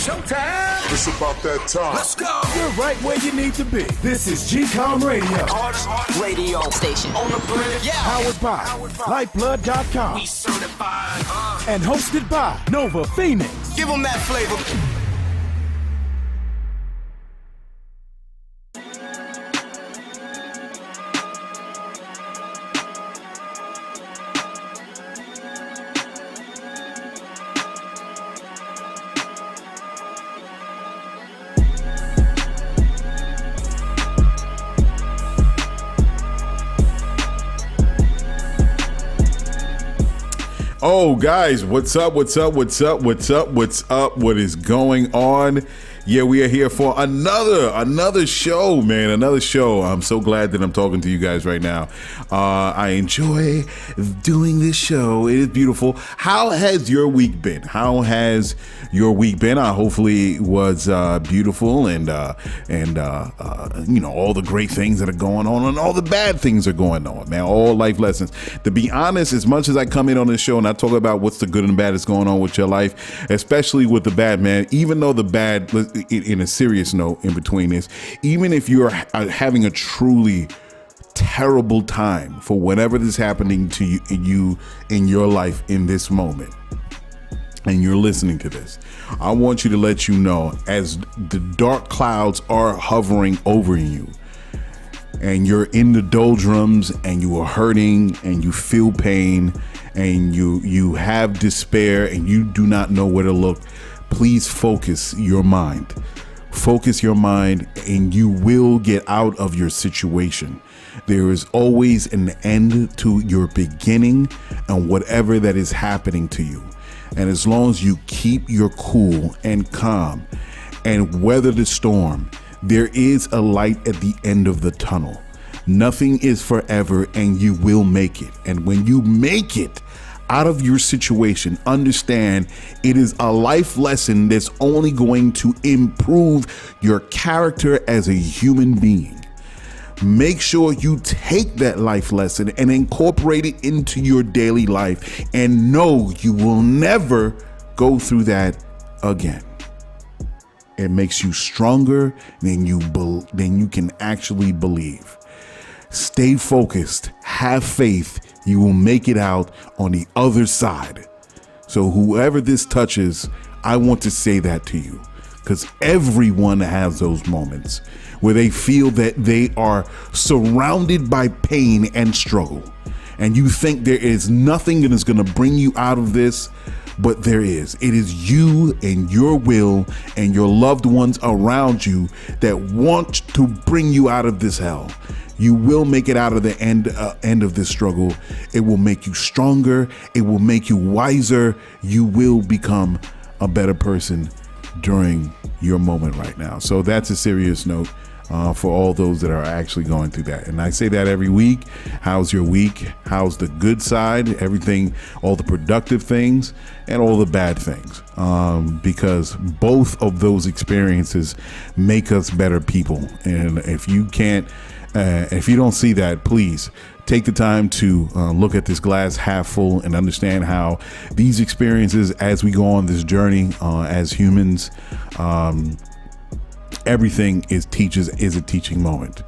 Showtime. It's about that time. Let's go. You're right where you need to be. This is GCOM Radio. Hardest radio station on the planet. Yeah. Powered by Lyfeblood.com. We certified. And hosted by Nova Phoenix. Give them that flavor. Oh, guys, what's up? What is going on? Yeah, we are here for another show, man. Another show. I'm so glad that I'm talking to you guys right now. I enjoy doing this show. It is beautiful. How has your week been? Hopefully it was beautiful and you know, all the great things that are going on and all the bad things are going on, man. All life lessons. To be honest, as much as I come in on this show and I talk about what's the good and bad that's going on with your life, especially with the bad, man, even though the bad, in a serious note in between this, even if you're having a truly terrible time for whatever is happening to you in your life in this moment, and you're listening to this, I want you to let you know, as the dark clouds are hovering over you and you're in the doldrums and you are hurting and you feel pain and you have despair and you do not know where to look, please focus your mind. Focus your mind and you will get out of your situation. There is always an end to your beginning and whatever that is happening to you. And as long as you keep your cool and calm and weather the storm, there is a light at the end of the tunnel. Nothing is forever and you will make it. And when you make it out of your situation, understand it is a life lesson that's only going to improve your character as a human being. Make sure you take that life lesson and incorporate it into your daily life and know you will never go through that again. It makes you stronger than you can actually believe. Stay focused, have faith. You will make it out on the other side. So whoever this touches, I want to say that to you, because everyone has those moments where they feel that they are surrounded by pain and struggle. And you think there is nothing that is going to bring you out of this, but there is. It is you and your will and your loved ones around you that want to bring you out of this hell. You will make it out of the end of this struggle. It will make you stronger. It will make you wiser. You will become a better person during your moment right now. So that's a serious note for all those that are actually going through that. And I say that every week. How's your week? How's the good side? Everything, all the productive things and all the bad things. Because both of those experiences make us better people. And if you don't see that, please take the time to look at this glass half full and understand how these experiences, as we go on this journey as humans, everything is a teaching moment.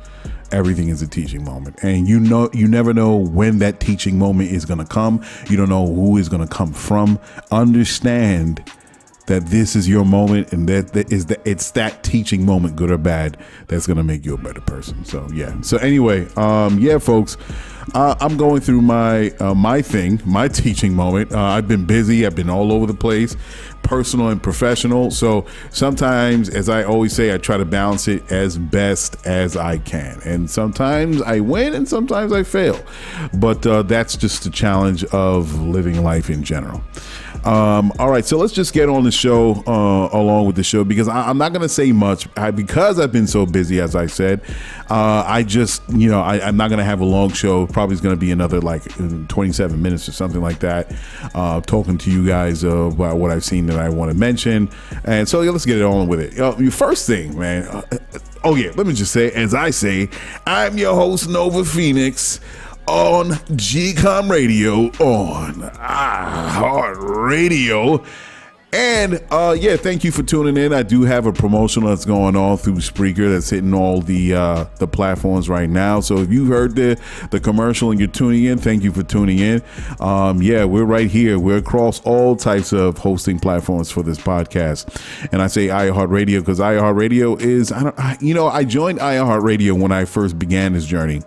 Everything is a teaching moment. And you never know when that teaching moment is going to come. You don't know who is going to come from. Understand that this is your moment, and it's that teaching moment, good or bad, that's gonna make you a better person. So yeah. So anyway, folks, I'm going through my teaching moment. I've been busy. I've been all over the place, personal and professional. So sometimes, as I always say, I try to balance it as best as I can. And sometimes I win and sometimes I fail. But that's just the challenge of living life in general. All right, so let's just get on the show, along with the show, because I'm not going to say much because I've been so busy, as I said. I'm not going to have a long show. Probably is going to be another 27 minutes or something like that, talking to you guys about what I've seen that I want to mention. And so let's get it on with it. Your first thing, man. Let me just say, as I say, I'm your host, Nova Phoenix, on GCOM Radio, on iHeartRadio, And yeah, thank you for tuning in. I do have a promotion that's going on through Spreaker that's hitting all the platforms right now. So if you heard the commercial and you're tuning in, thank you for tuning in. Yeah, we're right here. We're across all types of hosting platforms for this podcast. And I say iHeartRadio because iHeartRadio is, I joined iHeartRadio when I first began this journey.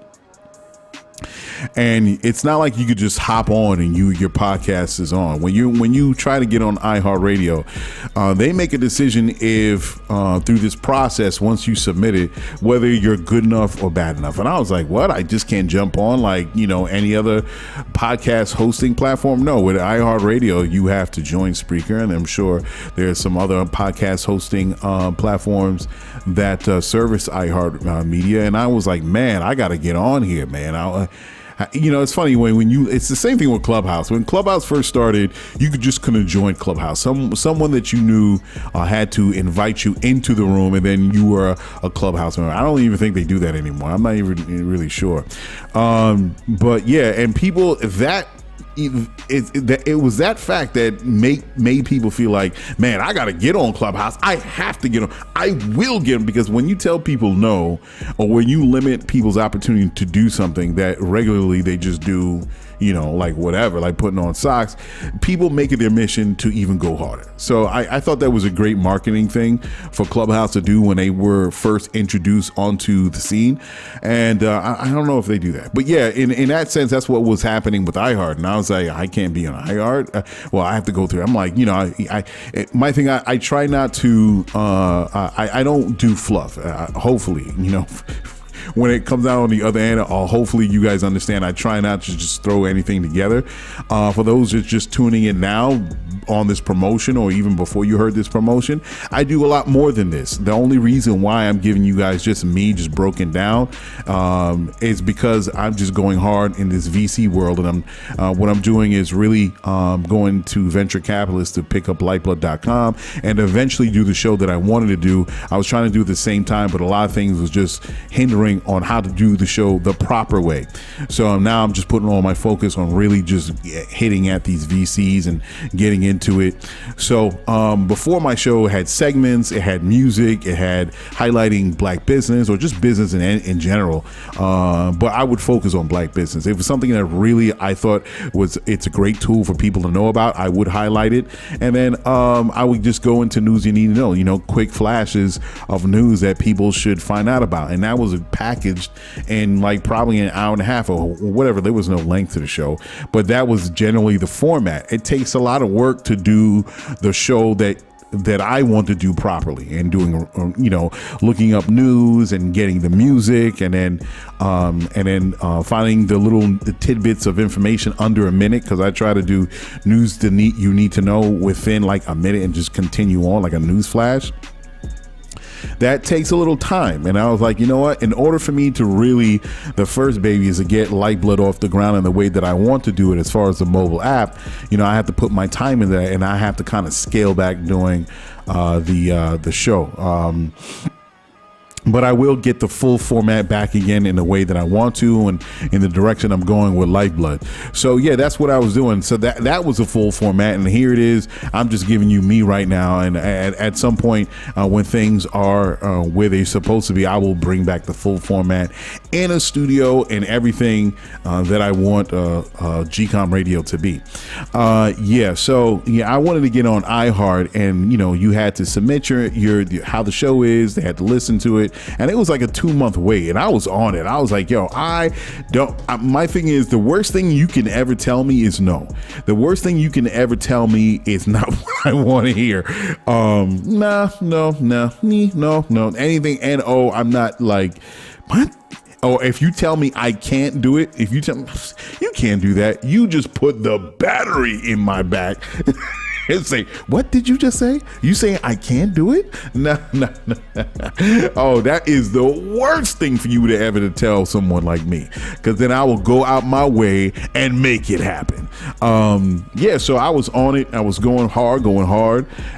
And it's not like you could just hop on and your podcast is on. When you try to get on iHeartRadio, they make a decision if through this process, once you submit it, whether you're good enough or bad enough. And I was like, what? I just can't jump on like, any other podcast hosting platform? No, with iHeartRadio, you have to join Spreaker. And I'm sure there's some other podcast hosting platforms that service iHeartMedia. And I was like, man, I got to get on here, man. It's funny it's the same thing with Clubhouse. When Clubhouse first started, you couldn't join Clubhouse. Someone that you knew had to invite you into the room, and then you were a Clubhouse member. I don't even think they do that anymore. I'm not even really sure. But yeah, and people it was that fact that made people feel like, man, I got to get on Clubhouse. I have to get on. I will get them, because when you tell people no, or when you limit people's opportunity to do something that regularly they just do, like whatever, like putting on socks, people make it their mission to even go harder. So I thought that was a great marketing thing for Clubhouse to do when they were first introduced onto the scene. And I don't know if they do that. But yeah, in that sense, that's what was happening with iHeart. And I was like, I can't be on iHeart. Well, I have to go through. I'm like, my thing, I try not to, I don't do fluff. Hopefully, when it comes out on the other end, hopefully you guys understand, I try not to just throw anything together. For those that are just tuning in now on this promotion, or even before you heard this promotion, I do a lot more than this. The only reason why I'm giving you guys just broken down is because I'm just going hard in this VC world. And what I'm doing is really going to venture capitalists to pick up Lyfeblood.com and eventually do the show that I wanted to do. I was trying to do it at the same time, but a lot of things was just hindering on how to do the show the proper way. So now I'm just putting all my focus on really just hitting at these VCs and getting into it. So before my show, it had segments, it had music, it had highlighting black business or just business in general. But I would focus on black business. It was something that really I thought it's a great tool for people to know about. I would highlight it. And then I would just go into news you need to know, quick flashes of news that people should find out about. And that was packaged in like probably an hour and a half or whatever. There was no length to the show, but that was generally the format. It takes a lot of work to do the show that I want to do properly, and doing, looking up news and getting the music, and then finding the little tidbits of information under a minute, because I try to do news you need to know within like a minute and just continue on like a news flash. That takes a little time. And I was like, you know what? In order for me to really, the first baby is to get Lyfeblood off the ground in the way that I want to do it as far as the mobile app, I have to put my time in there, and I have to kind of scale back doing the show. But I will get the full format back again in the way that I want to, and in the direction I'm going with Lyfeblood. So yeah, that's what I was doing. So that was a full format, and here it is. I'm just giving you me right now, and at some point when things are where they're supposed to be, I will bring back the full format in a studio and everything that I want GCOM radio to be. So I wanted to get on iHeart, and you had to submit your how the show is. They had to listen to it. And it was like a 2-month wait, and I was on it. I was like, yo, my thing is, the worst thing you can ever tell me is no. The worst thing you can ever tell me is not what I want to hear. No. Anything N-O, I'm not like, what? Or if you tell me I can't do it, if you tell me you can't do that, you just put the battery in my back. And say, what did you just say? You saying I can't do it? No. Oh, that is the worst thing for you to ever to tell someone like me, because then I will go out my way and make it happen. So I was on it. I was going hard,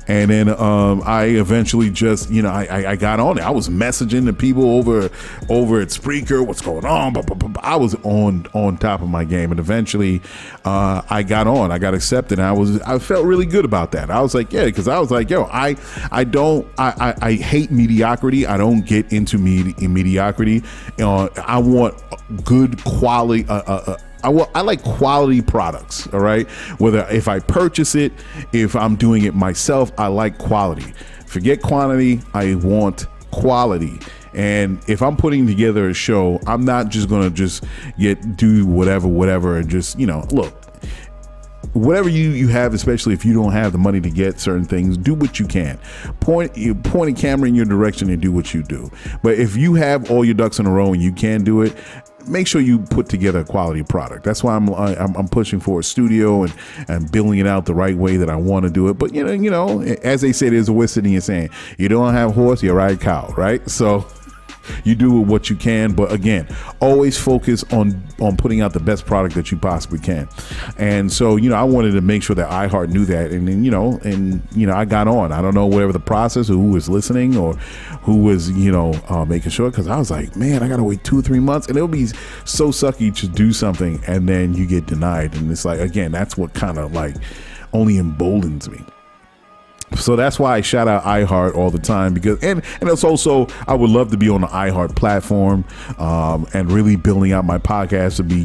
and then I eventually just, I got on it. I was messaging the people over at Spreaker, what's going on? I was on top of my game, and eventually I got on. I got accepted. I felt really good good about that. I was like, yeah, because I was like, yo, I hate mediocrity. I don't get into mediocrity. I want good quality. I like quality products. All right. Whether if I purchase it, if I'm doing it myself, I like quality. Forget quantity. I want quality. And if I'm putting together a show, I'm not just gonna do whatever and just, look, whatever you have, especially if you don't have the money to get certain things, do what you can. Point a camera in your direction and do what you do. But if you have all your ducks in a row and you can do it, make sure you put together a quality product. That's why I'm pushing for a studio and building it out the right way that I want to do it. But as they say, there's a wisdom in saying, you don't have a horse, you ride cow, right? So you do what you can, but again, always focus on putting out the best product that you possibly can. And so, I wanted to make sure that iHeart knew that, and then, I got on. I don't know whatever the process or who was listening or who was, making sure, because I was like, man, I gotta wait 2 or 3 months, and it'll be so sucky to do something and then you get denied. And it's like, again, that's what kind of like only emboldens me. So that's why I shout out iHeart all the time, because and it's also, I would love to be on the iHeart platform and really building out my podcast to be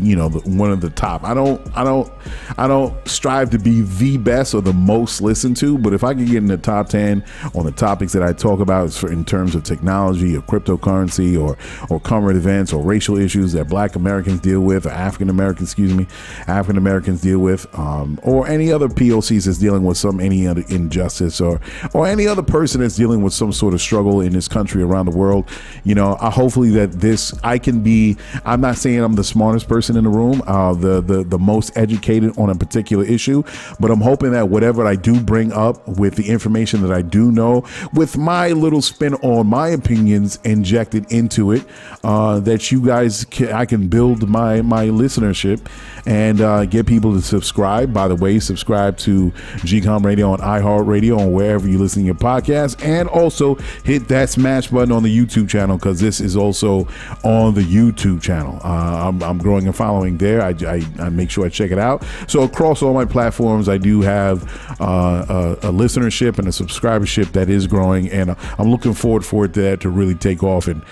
one of the top. I don't strive to be the best or the most listened to, but if I can get in the top 10 on the topics that I talk about in terms of technology or cryptocurrency or current events or racial issues that Black Americans deal with, or African Americans deal with, or any other POCs that's dealing with any other injustice, or any other person that's dealing with some sort of struggle in this country, around the world, hopefully that I can be, I'm not saying I'm the smartest person in the room, the most educated on a particular issue, but I'm hoping that whatever I do bring up with the information that I do know, with my little spin on my opinions injected into it, that you guys I can build my listenership and get people to subscribe. By the way, subscribe to GCOM Radio on iHeartRadio, wherever you listen to your podcast, and also hit that smash button on the YouTube channel, because this is also on the YouTube channel. I'm growing a following there. I make sure I check it out. So across all my platforms, I do have a listenership and a subscribership that is growing, and I'm looking forward for that to really take off and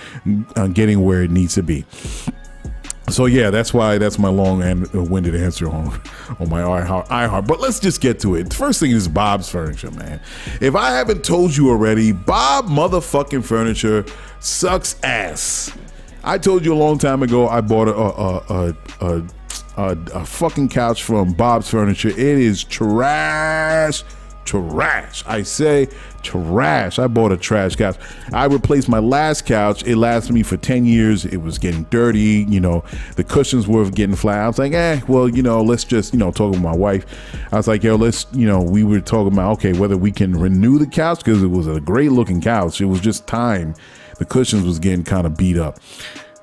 getting where it needs to be. So yeah, that's my long and winded answer on my iHeart. But let's just get to it. The first thing is Bob's Furniture, man. If I haven't told you already, Bob motherfucking Furniture sucks ass. I told you a long time ago I bought a fucking couch from Bob's Furniture. It is trash. I say trash. I bought a trash couch. I replaced my last couch. It lasted me for 10 years. It was getting dirty. The cushions were getting flat. I was like, let's just, talk with my wife. I was like, we were talking about, okay, whether we can renew the couch, because it was a great looking couch. It was just time. The cushions was getting kind of beat up.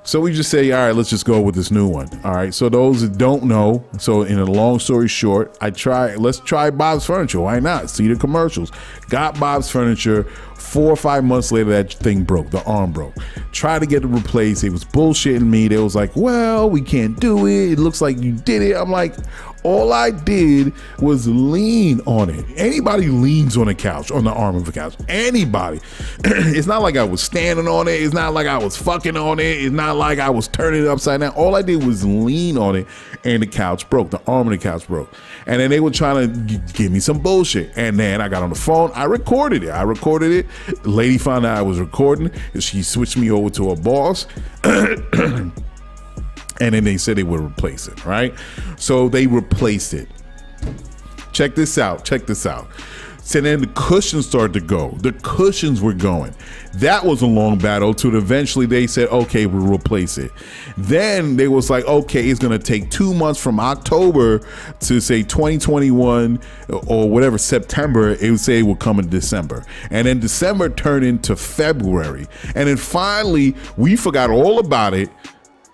So we just say, all right, let's just go with this new one. All right. So those that don't know, so in a long story short, let's try Bob's Furniture. Why not? See the commercials. Got Bob's Furniture. 4 or 5 months later, that thing broke. The arm broke. Tried to get it replaced. It was bullshitting me. They was like, well, we can't do it. It looks like you did it. I'm like, all I did was lean on it. Anybody leans on a couch, on the arm of a couch. Anybody. It's not like I was standing on it. It's not like I was fucking on it. It's not like I was turning it upside down. All I did was lean on it, and the couch broke. The arm of the couch broke. And then they were trying to give me some bullshit. And then I got on the phone. I recorded it. The lady found out I was recording. She switched me over to her boss. And then they said they would replace it, right? So they replaced it. Check this out. So then the cushions started to go. The cushions were going. That was a long battle till eventually they said, okay, we'll replace it. Then they was like, okay, it's going to take 2 months from October to say 2021 or whatever, September. It would say it would come in December. And then December turned into February. And then finally, we forgot all about it.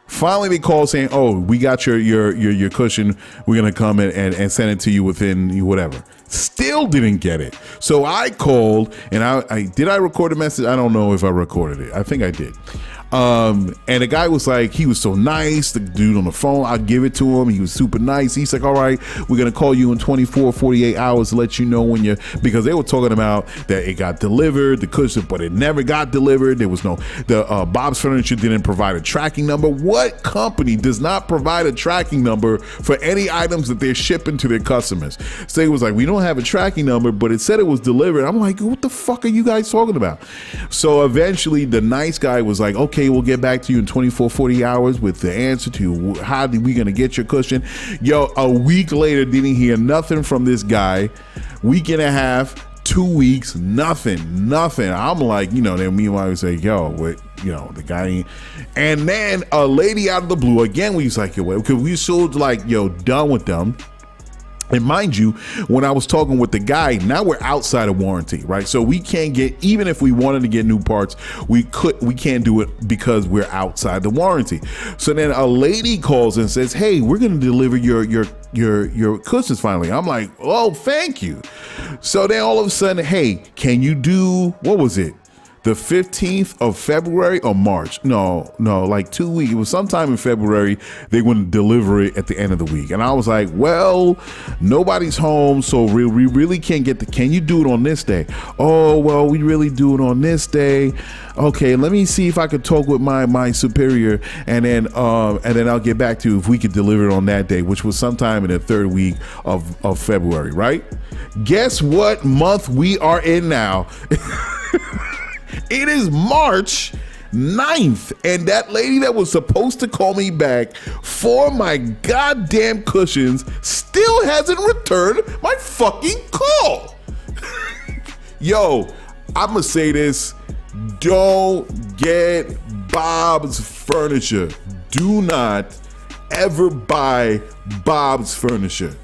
Finally, they called saying, "Oh, we got your cushion. We're gonna come in and send it to you within whatever." Still didn't get it. So I called and I record a message. I don't know if I recorded it. I think I did. And the guy was like, he was so nice. The dude on the phone, I give it to him. He was super nice. He's like, all right, we're going to call you in 24, 48 hours to let you know when because they were talking about that it got delivered, the cushion, but it never got delivered. There was Bob's Furniture didn't provide a tracking number. What company does not provide a tracking number for any items that they're shipping to their customers? So it was like, we don't have a tracking number, but it said it was delivered. I'm like, what the fuck are you guys talking about? So eventually the nice guy was like, okay, we'll get back to you in 24, 40 hours with the answer to how are we going to get your cushion. Yo, a week later, didn't hear nothing from this guy. Week and a half, 2 weeks, nothing. I'm like, then me and my wife say, yo, what, the guy ain't. And then a lady out of the blue, again, we was like, yo, because we so like, yo, done with them. And mind you, when I was talking with the guy, now we're outside of warranty, right? So we can't get, even if we wanted to get new parts, we can't do it because we're outside the warranty. So then a lady calls and says, hey, we're going to deliver your cushions finally. I'm like, oh, thank you. So then all of a sudden, hey, can you do, what was it? The 15th of February or March? No, like 2 weeks. It was sometime in February. They wouldn't deliver it at the end of the week. And I was like, well, nobody's home, so we really can't can you do it on this day? Oh, well, we really do it on this day. Okay, let me see if I could talk with my superior, and then I'll get back to you if we could deliver it on that day, which was sometime in the third week of February, right? Guess what month we are in now? It is March 9th, and that lady that was supposed to call me back for my goddamn cushions still hasn't returned my fucking call. Yo, I'm gonna say this. Don't get Bob's Furniture. Do not ever buy Bob's Furniture.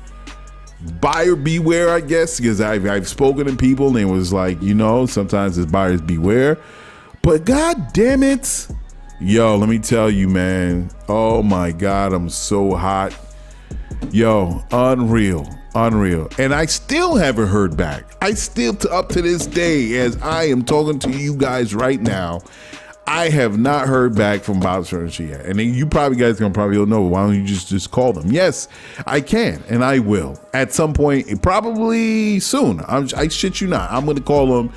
Buyer beware, I guess, because I've spoken to people and it was like, sometimes it's buyers beware. But god damn it. Yo, let me tell you, man. Oh my God, I'm so hot. Yo, unreal. And I still haven't heard back. I still, up to this day, as I am talking to you guys right now, I have not heard back from Bob's Furniture yet. And then you guys don't know. Why don't you just call them? Yes, I can, and I will at some point, probably soon. I shit you not. I'm going to call them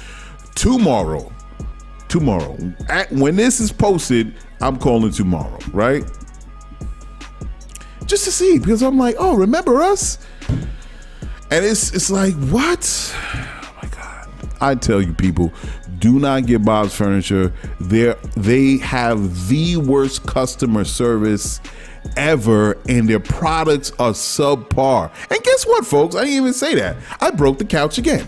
tomorrow. When this is posted, I'm calling tomorrow, right? Just to see, because I'm like, oh, remember us? And it's like, what? Oh my God. I tell you, people, do not get Bob's Furniture. They have the worst customer service ever, and their products are subpar. And guess what, folks? I didn't even say that. I broke the couch again.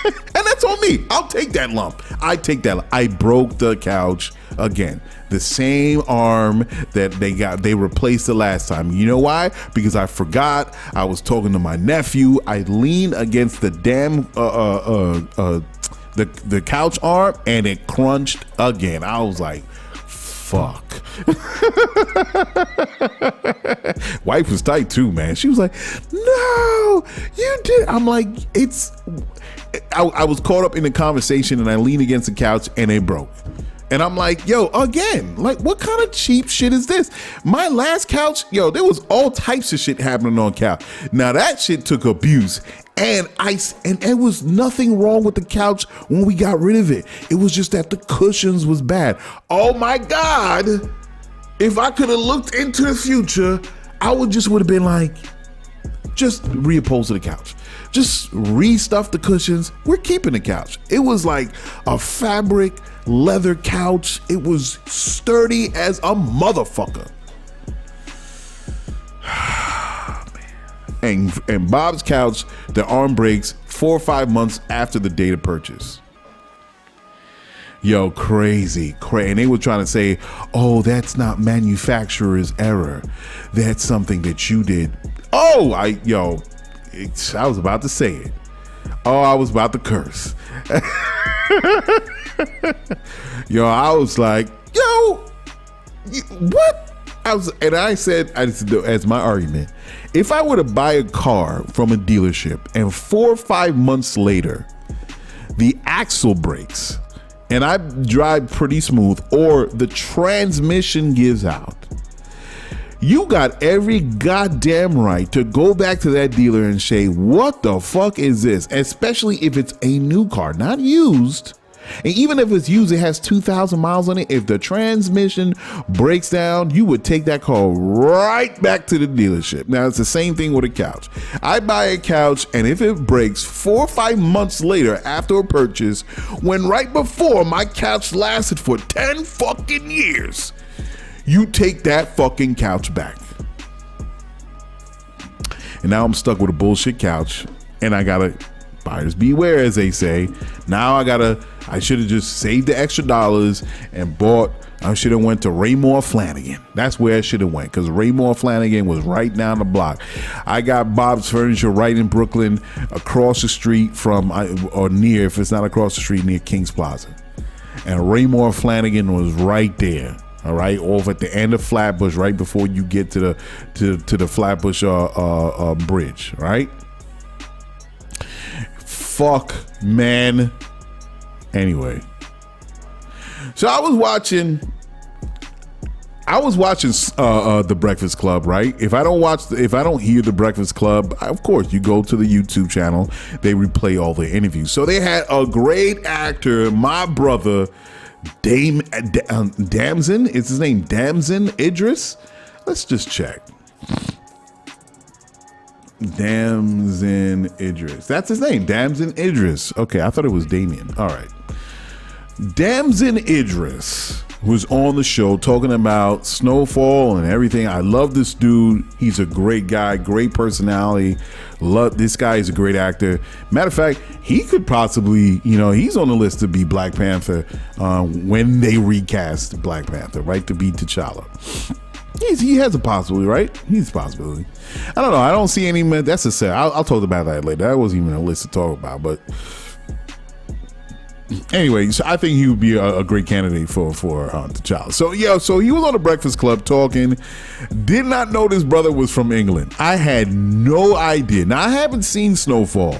And that's on me. I'll take that lump. I broke the couch again. The same arm that they replaced the last time. You know why? Because I forgot. I was talking to my nephew. I leaned against the damn the couch arm, and it crunched again. I was like, fuck. Wife was tight too, man. She was like, no, you did. I'm like, I was caught up in the conversation, and I leaned against the couch and it broke. And I'm like, yo, again, like, what kind of cheap shit is this? My last couch, yo, there was all types of shit happening on couch. Now that shit took abuse. And there was nothing wrong with the couch when we got rid of it. It was just that the cushions was bad. Oh my God. If I could have looked into the future, I would have been like, just reupholster the couch. Just restuff the cushions. We're keeping the couch. It was like a fabric leather couch. It was sturdy as a motherfucker. And Bob's couch, the arm breaks 4 or 5 months after the date of purchase. Yo, crazy. And they were trying to say, oh, that's not manufacturer's error. That's something that you did. Oh, I was about to say it. Oh, I was about to curse. Yo, I was like, yo, what? I said, as my argument, if I were to buy a car from a dealership and 4 or 5 months later, the axle breaks and I drive pretty smooth, or the transmission gives out, you got every goddamn right to go back to that dealer and say, what the fuck is this? Especially if it's a new car, not used. And even if it's used, it has 2,000 miles on it. If the transmission breaks down, you would take that car right back to the dealership. Now, it's the same thing with a couch. I buy a couch, and if it breaks 4 or 5 months later after a purchase, when right before my couch lasted for 10 fucking years, you take that fucking couch back. And now I'm stuck with a bullshit couch, and I gotta, buyers beware, as they say. Now I should have just saved the extra dollars and I should have went to Raymore Flanagan. That's where I should have went, because Raymore Flanagan was right down the block. I got Bob's Furniture right in Brooklyn, across the street from, or near, if it's not across the street, near King's Plaza. And Raymore Flanagan was right there. All right, off at the end of Flatbush, right before you get to the Flatbush bridge, right? Fuck, man. Anyway, so I was watching The Breakfast Club, right? If I don't hear The Breakfast Club, of course you go to the YouTube channel. They replay all the interviews. So they had a great actor, my brother, Damson. Is his name Damson Idris? Let's just check. Damson Idris. That's his name, Damson Idris. Okay, I thought it was Damien. All right. Damson Idris was on the show talking about Snowfall and everything. I love this dude. He's a great guy, great personality. Love this guy. Is a great actor. Matter of fact, he could possibly, he's on the list to be Black Panther when they recast Black Panther, right? To be T'Challa. He has a possibility, right? He's a possibility. I don't know. I don't see any. That's a set. I'll talk about that later. That wasn't even a list to talk about, but anyway, so I think he would be a great candidate for T'Challa. So yeah, so he was on the Breakfast Club talking. Did not know this brother was from England. I had no idea. Now I haven't seen Snowfall,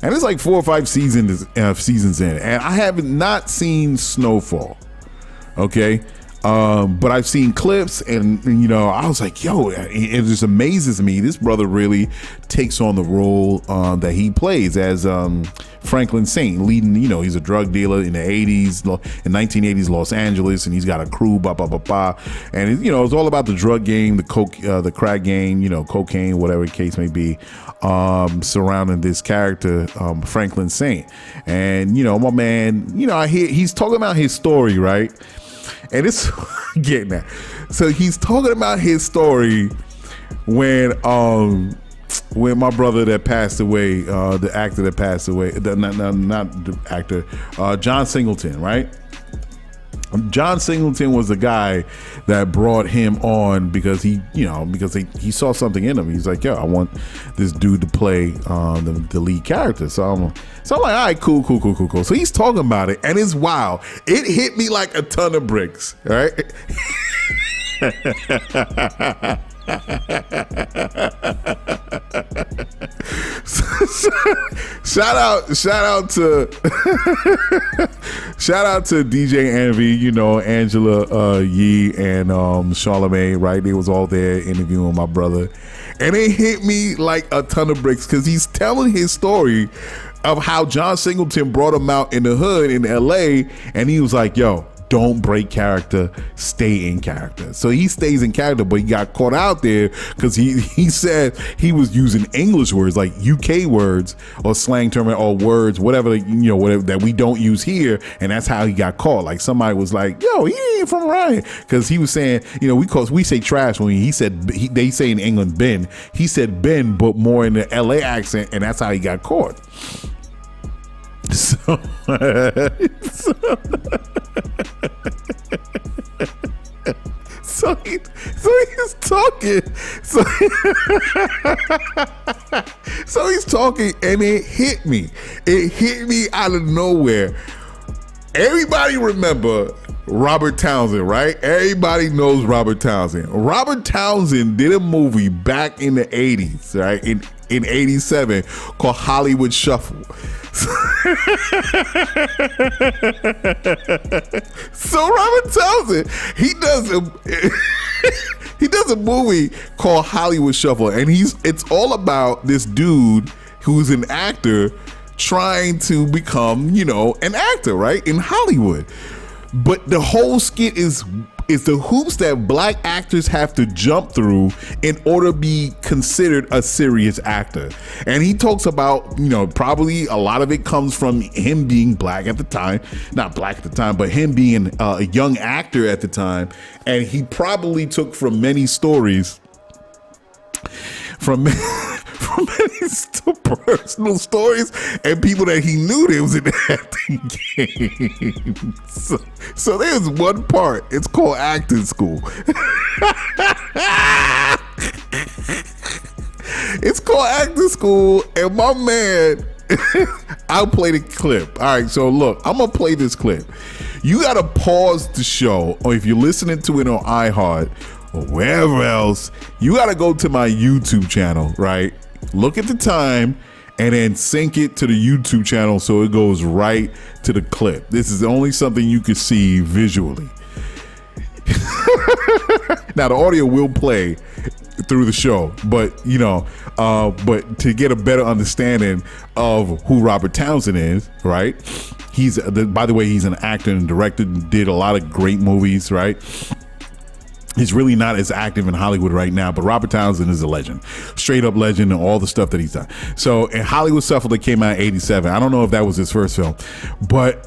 and it's like 4 or 5 seasons in, and I have not seen Snowfall. Okay. But I've seen clips, and I was like, yo, it just amazes me. This brother really takes on the role that he plays as Franklin Saint, leading, he's a drug dealer in the 80s, in 1980s Los Angeles, and he's got a crew, and it's all about the drug game, the crack game, cocaine, whatever the case may be, surrounding this character, Franklin Saint. And my man, I hear he's talking about his story, right? And it's getting that. So he's talking about his story when my brother that passed away, the actor that passed away, not the actor, John Singleton, right? John Singleton was the guy that brought him on because he saw something in him. He's like, yo, I want this dude to play the lead character. So I'm like, all right, cool. So he's talking about it, and it's wild. It hit me like a ton of bricks, right? Shout out to DJ Envy, Angela Yee and Charlamagne, right? They was all there interviewing my brother, and it hit me like a ton of bricks because he's telling his story of how John Singleton brought him out in the hood in LA, and he was like, yo, don't break character, stay in character. So he stays in character, but he got caught out there because he said he was using English words, like UK words or slang term or words, whatever that we don't use here, and that's how he got caught. Like somebody was like, yo, he ain't from around here, because he was saying, we say trash when they say in England bin. He said bin, but more in the LA accent, and that's how he got caught. So he's talking. So he's talking, and it hit me. It hit me out of nowhere. Everybody remember Robert Townsend, right? Everybody knows Robert Townsend. Robert Townsend did a movie back in the 80s, right? In 87 called Hollywood Shuffle. So Robert Townsend, he does a movie called Hollywood Shuffle, and it's all about this dude who's an actor trying to become, an actor, right, in Hollywood. But the whole skit is the hoops that black actors have to jump through in order to be considered a serious actor. And he talks about, probably a lot of it comes from him being black at the time, not black at the time, but him being a young actor at the time. And he probably took from many stories, from many personal stories and people that he knew that was in the acting game. So there's one part. It's called acting school. It's called acting school, and my man, I'll play the clip. All right, so look, I'm gonna play this clip. You gotta pause the show, or if you're listening to it on iHeart or wherever else, you gotta go to my YouTube channel, right? Look at the time and then sync it to the YouTube channel so it goes right to the clip. This is only something you can see visually. Now the audio will play through the show, but but to get a better understanding of who Robert Townsend is, right? By the way, he's an actor and director, did a lot of great movies, right? He's really not as active in Hollywood right now, but Robert Townsend is a legend, straight up legend, and all the stuff that he's done. So in Hollywood Shuffle that came out in '87, I don't know if that was his first film, but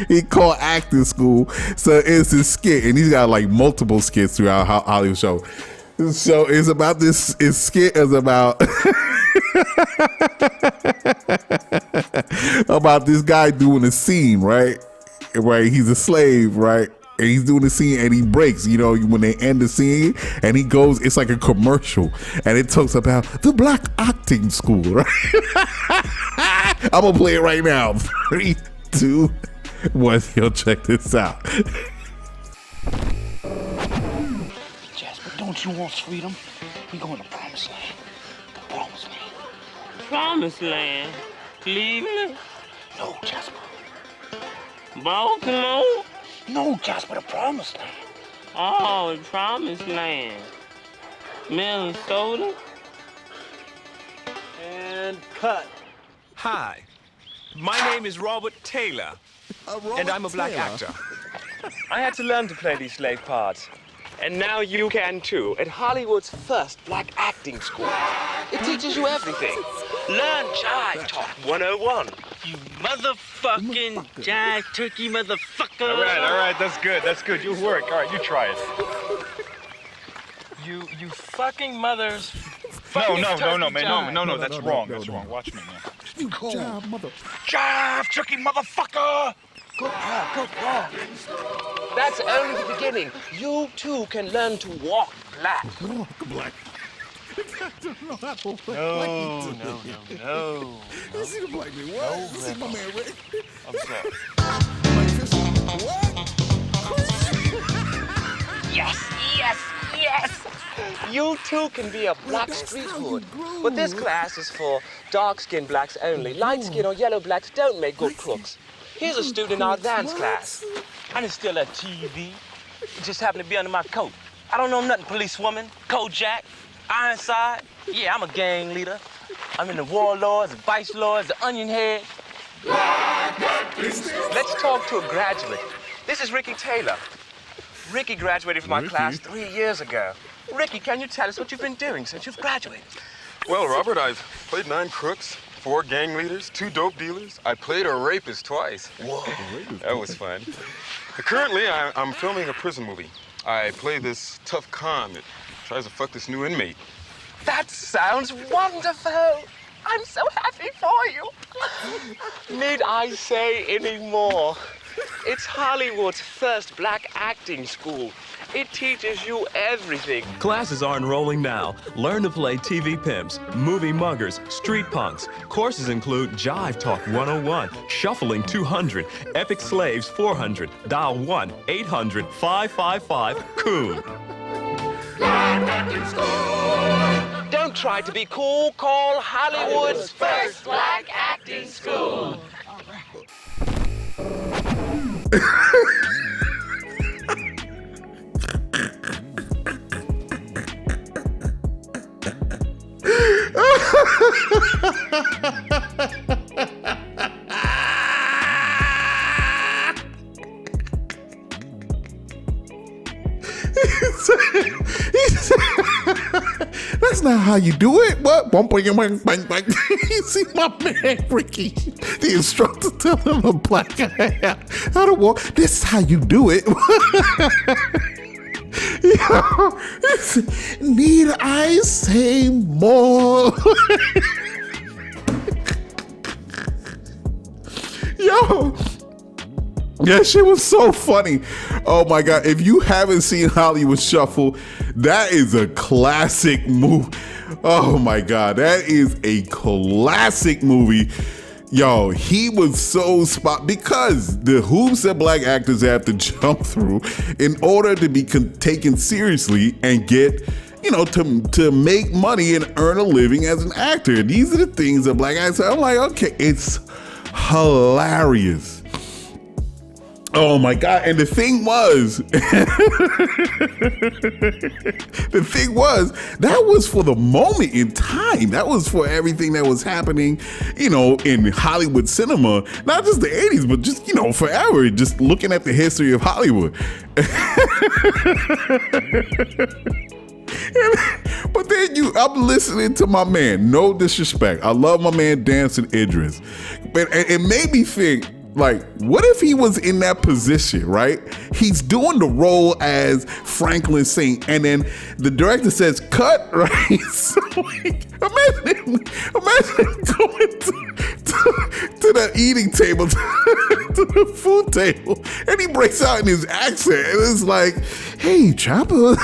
he called acting school. So it's this skit, and he's got like multiple skits throughout Hollywood Shuffle. So it's about this. His skit is about about this guy doing a scene, right? Right, he's a slave, right? And he's doing the scene and he breaks, when they end the scene and he goes, it's like a commercial and it talks about the black acting school, right? I'm gonna play it right now. 3, 2, 1. Yo, check this out. Jasper, don't you want freedom? We going to Promised Land. The Promised Land. Promised Land? Cleveland? No, Jasper. Baltimore? No, Jasper, the Promised Land. Oh, the Promised Land. Minnesota? And cut. Hi, my name is Robert Taylor, and I'm a black actor. I had to learn to play these slave parts. And now you can too, at Hollywood's first black acting school. It teaches you everything. Learn Jive Talk 101. You motherfucking jive turkey motherfucker. All right, that's good. You work. All right, you try it. You fucking mothers. No, man, no, that's wrong. That's wrong. Watch me, man. Cool. Jive, turkey motherfucker! Good job. That's only the beginning. You too can learn to walk black. Walk black. No. You see the black man? What? No, This is my man, Rick. I'm sorry. Yes. You too can be a black street hood. But this class is for dark-skinned blacks only. Light-skinned or yellow blacks don't make good crooks. Here's a student in our dance class. And it's still a TV. It just happened to be under my coat. I don't know nothing, policewoman, Kojak, Ironside. Yeah, I'm a gang leader. I'm in the Warlords, the Vice Lords, the Onion Head. Let's talk to a graduate. This is Ricky Taylor. Ricky graduated from our class 3 years ago. Ricky, can you tell us what you've been doing since you've graduated? Well, Robert, I've played 9 crooks, 4 gang leaders, 2 dope dealers. I played a rapist twice. Whoa. That was fun. Currently, I'm filming a prison movie. I play this tough con that tries to fuck this new inmate. That sounds wonderful. I'm so happy for you. Need I say any more? It's Hollywood's first black acting school. It teaches you everything. Classes are enrolling now. Learn to play TV pimps, movie muggers, street punks. Courses include Jive Talk 101, Shuffling 200, Epic Slaves 400. Dial 1-800-555-COON. Black acting school. Don't try to be cool. Call Hollywood's first black acting school. That's not how you do it. What? You see my man Ricky, the instructor, tell him a black guy how to walk. This is how you do it. Yo, need I say more? Yo, that shit was so funny. Oh my God. If you haven't seen Hollywood Shuffle, that is a classic movie. Oh my God. That is a classic movie. Yo, he was so spot because the hoops that black actors have to jump through in order to be taken seriously and get, you know, to make money and earn a living as an actor. These are the things that black actors. I'm like, okay, it's hilarious. Oh my God. And the thing was, that was for the moment in time. That was for everything that was happening, you know, in Hollywood cinema, not just the 80s, but just, you know, forever, just looking at the history of Hollywood. But then I'm listening to my man, no disrespect. I love my man Damson Idris. But it made me think, like, what if he was in that position, right? He's doing the role as Franklin Saint, and then the director says, cut, right? So, like, imagine going to the eating table, to the food table, and he breaks out in his accent, and it's like, hey, Chopper.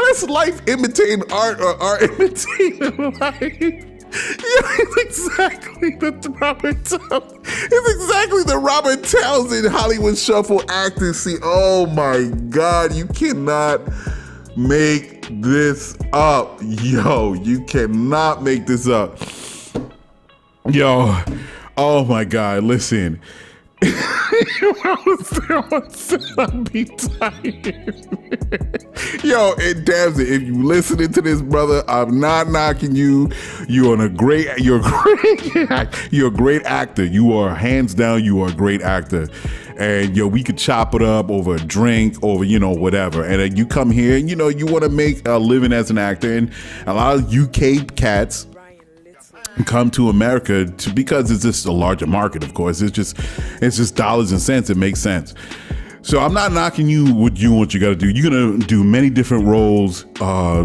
That's life imitating art, or art imitating life. It's exactly the Robert Townsend Hollywood Shuffle acting scene. Oh my God, you cannot make this up. Yo, you cannot make this up. Yo, oh my God, listen. I'll be tired. Yo, and Damson, if you listening to this, brother, I'm not knocking you. You're a great actor. You are, hands down, you are a great actor. And yo, we could chop it up over a drink, over, you know, whatever. And then you come here and, you know, you want to make a living as an actor. And a lot of UK cats come to America because it's just a larger market, of course. It's just dollars and cents. It makes sense. So I'm not knocking you what you got to do. You're going to do many different roles. You're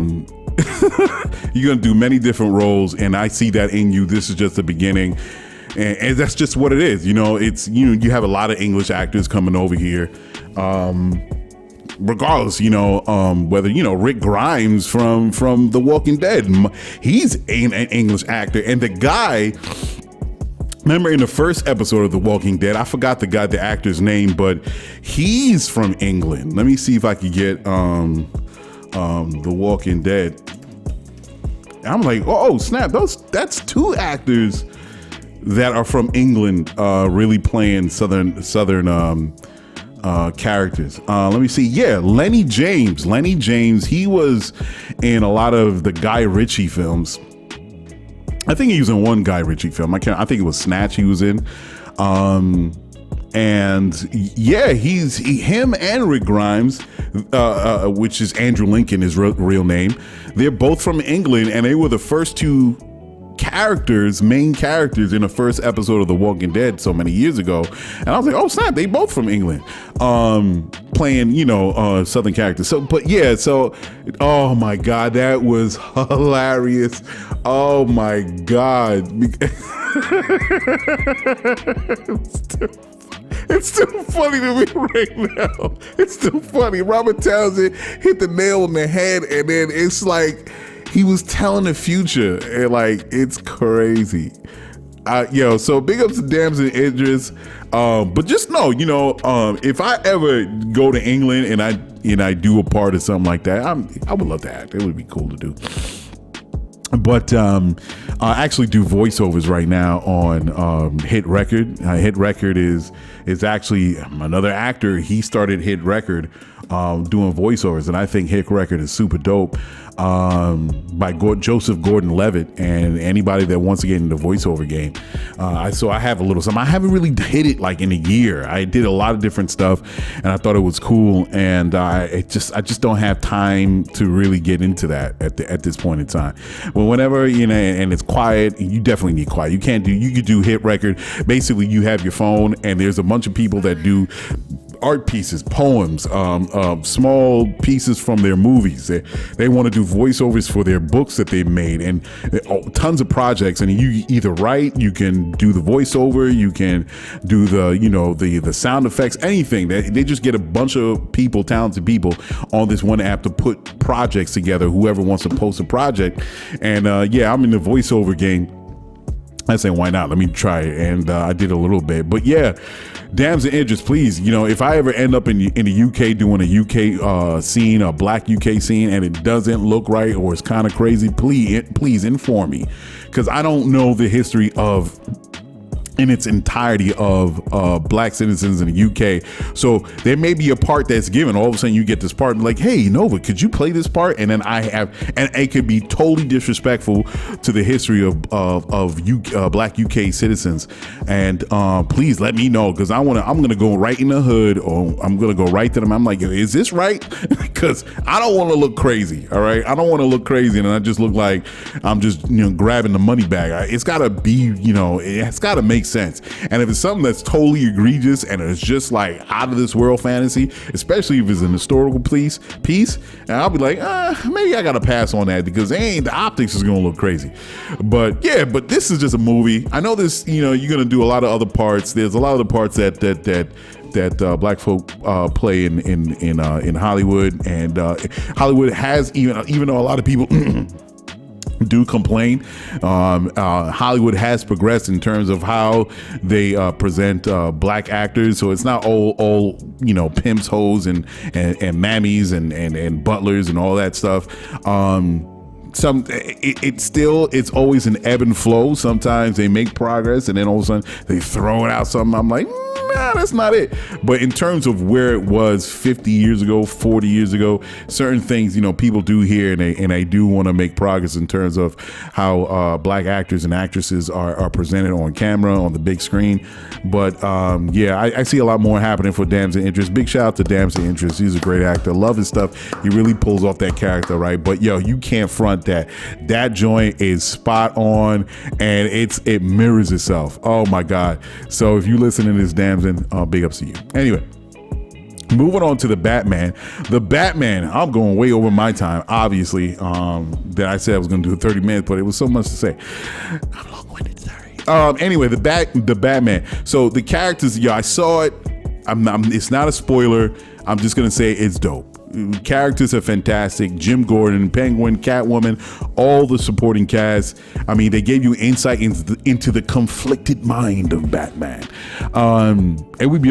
going to do many different roles, and I see that in you. This is just the beginning. And that's just what it is. You know, it's, you know, you have a lot of English actors coming over here. Regardless, you know, whether, you know, Rick Grimes from The Walking Dead, he's an English actor. And the guy, remember in the first episode of The Walking Dead, I forgot the actor's name, but he's from England. Let me see if I could get The Walking Dead. I'm like, oh snap, that's two actors that are from England, really playing southern characters. Let me see. Yeah, Lenny James. He was in a lot of the Guy Ritchie films. I think he was in one Guy Ritchie film. I think it was Snatch he was in. And yeah, him and Rick Grimes, which is Andrew Lincoln, his real name. They're both from England, and they were the first two main characters in the first episode of The Walking Dead so many years ago. And I was like, oh snap, they both from England, playing, you know, southern characters. So, but yeah, so, oh my God, that was hilarious. Oh my God. It's still funny to me right now. It's still funny. Robert Townsend hit the nail on the head, and then it's like he was telling the future, and like, it's crazy. So big ups to Damson Idris. But just know, you know, if I ever go to England and do a part of something like that, I would love to act. It would be cool to do. But I actually do voiceovers right now on Hit Record. Hit Record is actually another actor. He started Hit Record doing voiceovers, and I think Hit Record is super dope. By Joseph Gordon-Levitt, and anybody that wants to get into the voiceover game. So I have a little something. I haven't really hit it like in a year. I did a lot of different stuff, and I thought it was cool. And I just don't have time to really get into that at this point in time. But whenever and it's quiet, you definitely need quiet. You could do Hit Record. Basically, you have your phone, and there's a bunch of people that do art pieces, poems, small pieces from their movies. They want to do voiceovers for their books that they've made, and tons of projects. And you either write, you can do the voiceover, you can do the sound effects, anything. They just get a bunch of people, talented people, on this one app to put projects together. Whoever wants to post a project, and I'm in the voiceover game. I say, why not? Let me try it. And I did a little bit. But yeah, Damson Idris, please, if I ever end up in the UK doing a UK scene, a black UK scene, and it doesn't look right or it's kind of crazy, please inform me. Because I don't know the history in its entirety of black citizens in the UK. So there may be a part that's given. All of a sudden you get this part like, hey, Nova, could you play this part? And then and it could be totally disrespectful to the history of black UK citizens. And please let me know, because I'm going to go right in the hood, or I'm going to go right to them. I'm like, is this right? Because I don't want to look crazy. All right. I don't want to look crazy. And I just look like I'm just, grabbing the money bag. It's got to be, it's got to make sense. And if it's something that's totally egregious and it's just like out of this world fantasy, especially if it's an historical piece, and I'll be like, maybe I gotta pass on that, because the optics is gonna look crazy. But this is just a movie. I know this, you're gonna do a lot of other parts. There's a lot of the parts that black folk play in Hollywood, and Hollywood has, even though a lot of people do complain, Hollywood has progressed in terms of how they present black actors. So it's not all pimps, hoes, and mammies and butlers and all that stuff. It's always an ebb and flow. Sometimes they make progress, and then all of a sudden they throw it out something. I'm like, nah, that's not it. But in terms of where it was 50 years ago, 40 years ago, certain things, people do here, and they do want to make progress in terms of how black actors and actresses are presented on camera, on the big screen. But I see a lot more happening for Damson Idris. Big shout out to Damson Idris. He's a great actor. Love his stuff. He really pulls off that character, right? But you can't front that joint is spot on, and it mirrors itself. Oh my God. So if you listen to this, Damson, big ups to you. Anyway, moving on to the Batman. The Batman, I'm going way over my time, obviously, that I said I was going to do 30 minutes, but it was so much to say. I'm long-winded, sorry. Anyway, the Batman. So the characters, I saw it. It's not a spoiler. I'm just going to say it's dope. Characters are fantastic. Jim Gordon, Penguin, Catwoman, all the supporting cast. I mean, they gave you insight into the conflicted mind of Batman. It would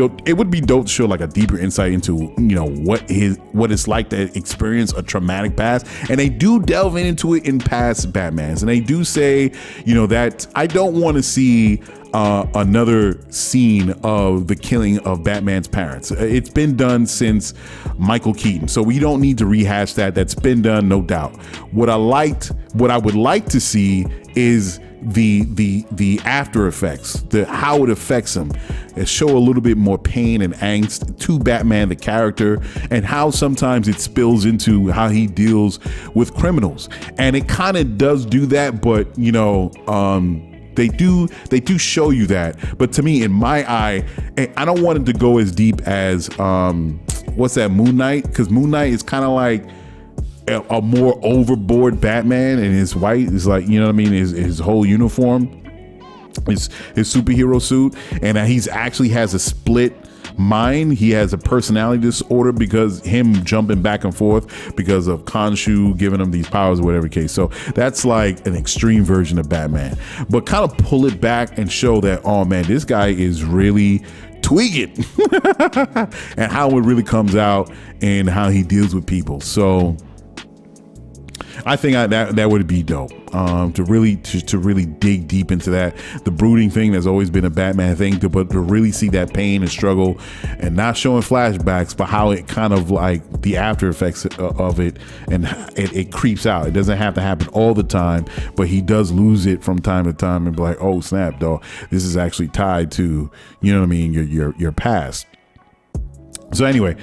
be dope to show like a deeper insight into what it's like to experience a traumatic past, and they do delve into it in past Batmans, and they do say that I don't want to see another scene of the killing of Batman's parents. It's been done since Michael Keaton, so we don't need to rehash that. That's been done, no doubt. What I would like to see is the after effects, how it affects him, and show a little bit more pain and angst to Batman the character, and how sometimes it spills into how he deals with criminals. And it kind of does do that, but they do show you that. But to me, in my eye, I don't want it to go as deep as what's that, Moon Knight? Because Moon Knight is kind of like a more overboard Batman, and his white is like, his whole uniform, his superhero suit, and he's actually has a split mind. He has a personality disorder because him jumping back and forth because of Khonshu giving him these powers or whatever case. So that's like an extreme version of Batman, but kind of pull it back and show that, oh man, this guy is really tweaking and how it really comes out and how he deals with people. So I think that would be dope, to really dig deep into that. The brooding thing that's always been a Batman thing, but to really see that pain and struggle, and not showing flashbacks, but how it kind of like the after effects of it, and it creeps out. It doesn't have to happen all the time, but he does lose it from time to time and be like, oh snap, dog, this is actually tied to, you know what I mean, your past. So anyway,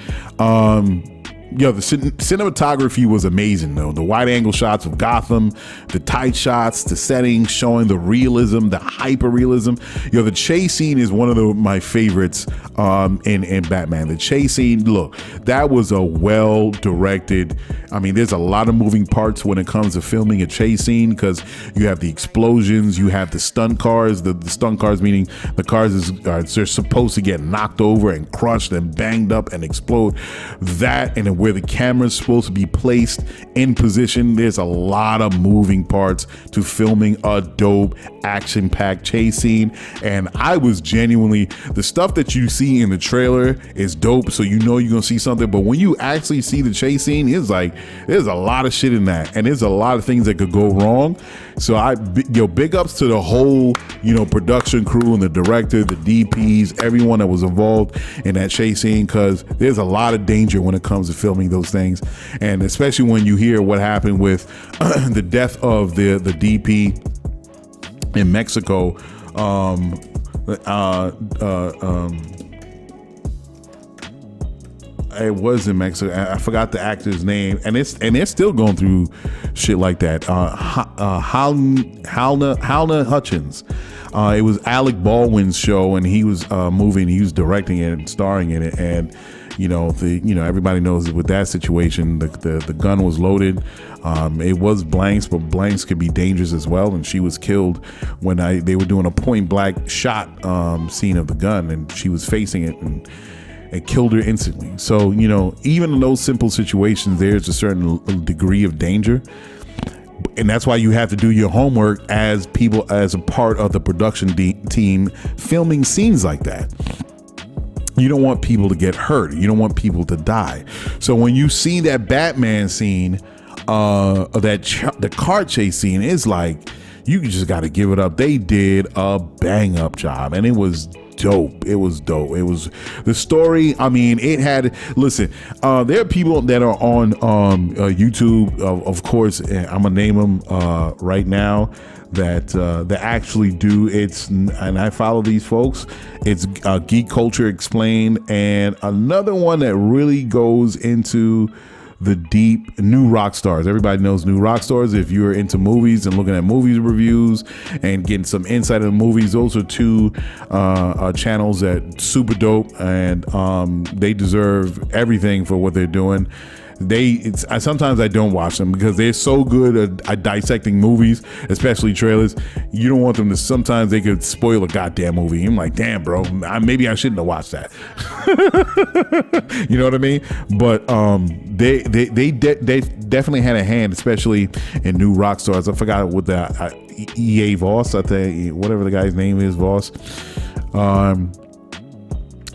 the cinematography was amazing though. The wide angle shots of Gotham, the tight shots, the settings showing the realism, the hyper realism. The chase scene is one of my favorites in Batman. The chase scene, look, that was a well directed. I mean, there's a lot of moving parts when it comes to filming a chase scene, because you have the explosions, you have the stunt cars. The stunt cars meaning the cars they're supposed to get knocked over and crushed and banged up and explode. That, and where the camera's supposed to be placed in position. There's a lot of moving parts to filming a dope action-packed chase scene, and I was genuinely, the stuff that you see in the trailer is dope, so you know you're gonna see something, but when you actually see the chase scene, it's like there's a lot of shit in that, and there's a lot of things that could go wrong. So big ups to the whole production crew and the director, the DPs, everyone that was involved in that chase scene, because there's a lot of danger when it comes to filming those things, and especially when you hear what happened with the death of the DP in Mexico. It was in Mexico. I forgot the actor's name, and they're still going through shit like that. Halna Hutchins. It was Alec Baldwin's show, and he was he was directing it and starring in it, and everybody knows with that situation, the gun was loaded. It was blanks, but blanks could be dangerous as well, and she was killed when they were doing a point blank shot scene of the gun, and she was facing it, and it killed her instantly. So even in those simple situations, there's a certain degree of danger, and that's why you have to do your homework as a part of the production team filming scenes like that. You don't want people to get hurt. You don't want people to die. So when you see that Batman scene, the car chase scene, is like, you just got to give it up. They did a bang up job, and it was dope. It was dope. It was the story. I mean, it had, listen, there are people that are on YouTube, of course, I'm gonna name them right now, that actually do it's, and I follow these folks. It's Geek Culture Explained, and another one that really goes into the deep New Rock Stars. Everybody knows New Rock Stars. If you're into movies and looking at movies reviews and getting some insight of movies, those are two channels that super dope, and they deserve everything for what they're doing. Sometimes I don't watch them because they're so good at dissecting movies, especially trailers. You don't want them to, sometimes they could spoil a goddamn movie. I'm like, damn, bro, maybe I shouldn't have watched that. You know what I mean? But they definitely had a hand, especially in New Rock Stars. I forgot what the EA Voss, I think, whatever the guy's name is, Voss.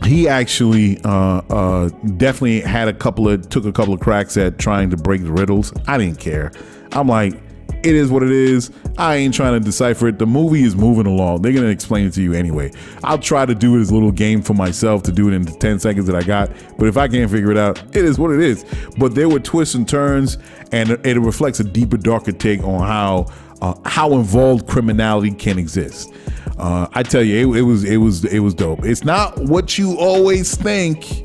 He actually definitely took a couple of cracks at trying to break the riddles. I didn't care. I'm like, it is what it is. I ain't trying to decipher it. The movie is moving along. They're going to explain it to you anyway. I'll try to do it as a little game for myself to do it in the 10 seconds that I got. But if I can't figure it out, it is what it is. But there were twists and turns, and it reflects a deeper, darker take on how involved criminality can exist. I tell you, it was dope. It's not what you always think.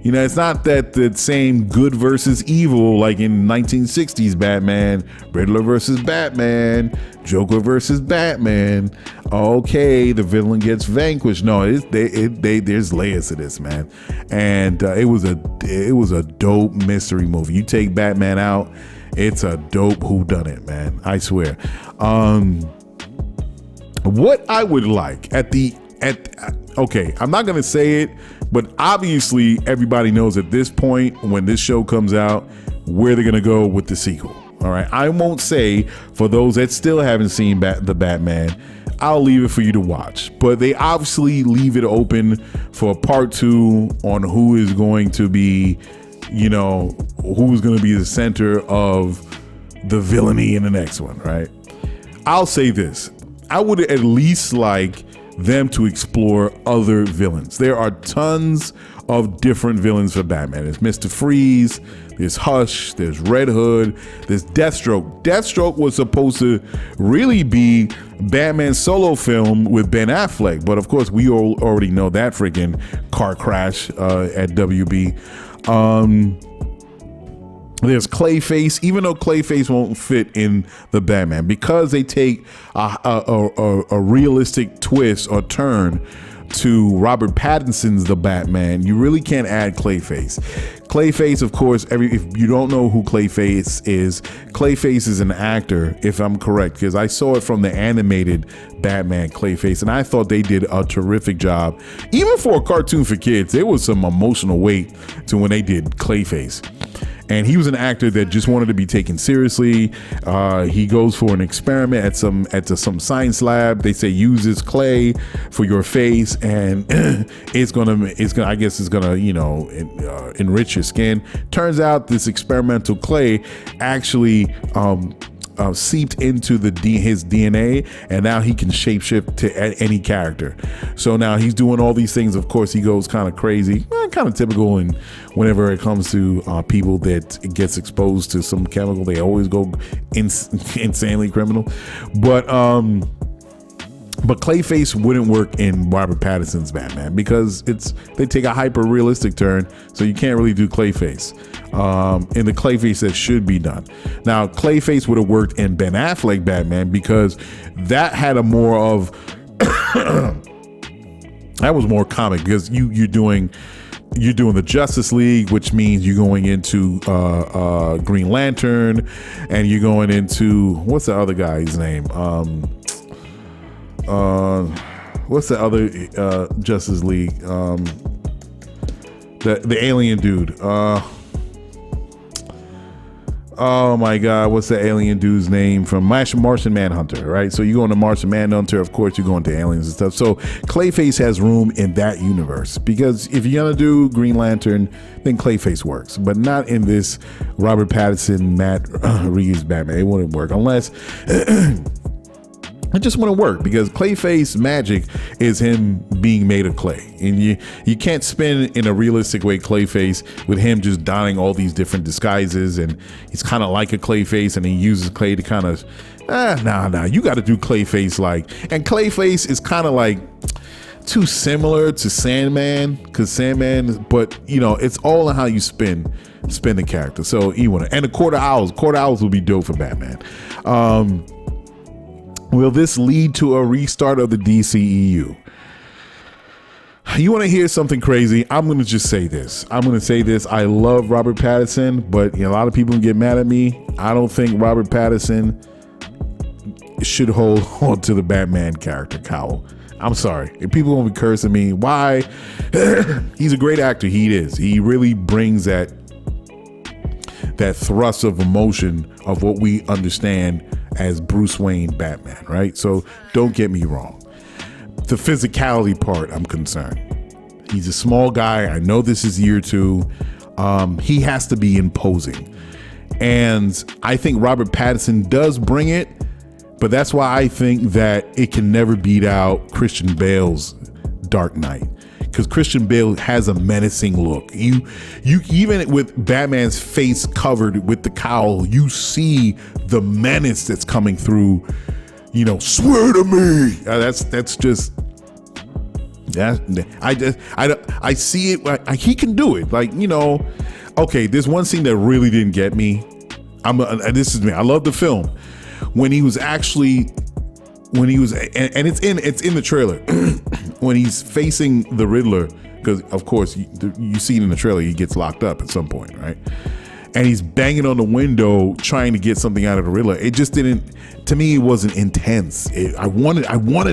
It's not that the same good versus evil like in 1960s Batman, Riddler versus Batman, Joker versus Batman. Okay, the villain gets vanquished. No, there's layers to this, man. And it was a dope mystery movie. You take Batman out, it's a dope whodunit, man. I swear. What I would like okay, I'm not gonna say it, but obviously everybody knows at this point when this show comes out where they're gonna go with the sequel. All right, I won't say for those that still haven't seen the Batman. I'll leave it for you to watch. But they obviously leave it open for part 2 on who is going to be, who's going to be the center of the villainy in the next one, right? I'll say this. I would at least like them to explore other villains. There are tons of different villains for Batman. There's Mr. Freeze, there's Hush, there's Red Hood, there's Deathstroke. Deathstroke was supposed to really be Batman's solo film with Ben Affleck, but of course we all already know that freaking car crash at WB. There's Clayface, even though Clayface won't fit in the Batman, because they take a realistic twist or turn to Robert Pattinson's The Batman. You really can't add Clayface. Clayface, of course, if you don't know who Clayface is an actor, if I'm correct, because I saw it from the animated Batman Clayface, and I thought they did a terrific job. Even for a cartoon for kids, there was some emotional weight to when they did Clayface. And he was an actor that just wanted to be taken seriously. He goes for an experiment at some science lab. They say use this clay for your face, and it's gonna enrich your skin. Turns out this experimental clay actually seeped into his DNA, and now he can shapeshift to any character. So now he's doing all these things. Of course, he goes kind of crazy, kind of typical. And whenever it comes to people that gets exposed to some chemical, they always go insanely criminal. But Clayface wouldn't work in Robert Pattinson's Batman because they take a hyper realistic turn, so you can't really do Clayface in the Clayface that should be done. Now, Clayface would have worked in Ben Affleck Batman because that had a more of that was more comic, because you're doing the Justice League, which means you're going into Green Lantern, and you're going into, what's the other guy's name? What's the other Justice League? The alien dude. Oh my God, what's the alien dude's name from Martian Manhunter, right? So you go into Martian Manhunter, of course you go into aliens and stuff. So Clayface has room in that universe, because if you're gonna do Green Lantern, then Clayface works, but not in this Robert Pattinson, Matt Reeves Batman. It wouldn't work unless it just wouldn't work, because Clayface magic is him being made of clay, and you can't spin in a realistic way Clayface with him just donning all these different disguises, and he's kind of like a Clayface, and he uses clay to kind of you got to do Clayface and Clayface is kind of like too similar to Sandman, because Sandman, but it's all in how you spin the character. So you want to, and the quarter owls will be dope for Batman. Will this lead to a restart of the DCEU? You want to hear something crazy? I'm going to just say this. I love Robert Pattinson, but a lot of people get mad at me. I don't think Robert Pattinson should hold on to the Batman character cowl. I'm sorry. If people won't be cursing me, why? He's a great actor. He is. He really brings that thrust of emotion of what we understand as Bruce Wayne Batman, right? So don't get me wrong. The physicality part, I'm concerned. He's a small guy. I know this is year 2. He has to be imposing. And I think Robert Pattinson does bring it, but that's why I think that it can never beat out Christian Bale's Dark Knight. Because Christian Bale has a menacing look. You even with Batman's face covered with the cowl, you see the menace that's coming through. Swear to me. That's just I see it. He can do it. Okay. There's one scene that really didn't get me. This is me. I love the film when he was and it's in the trailer. When he's facing the Riddler, because of course you see it in the trailer, he gets locked up at some point, right? And he's banging on the window trying to get something out of the Riddler. It just didn't, to me, it wasn't intense. I wanted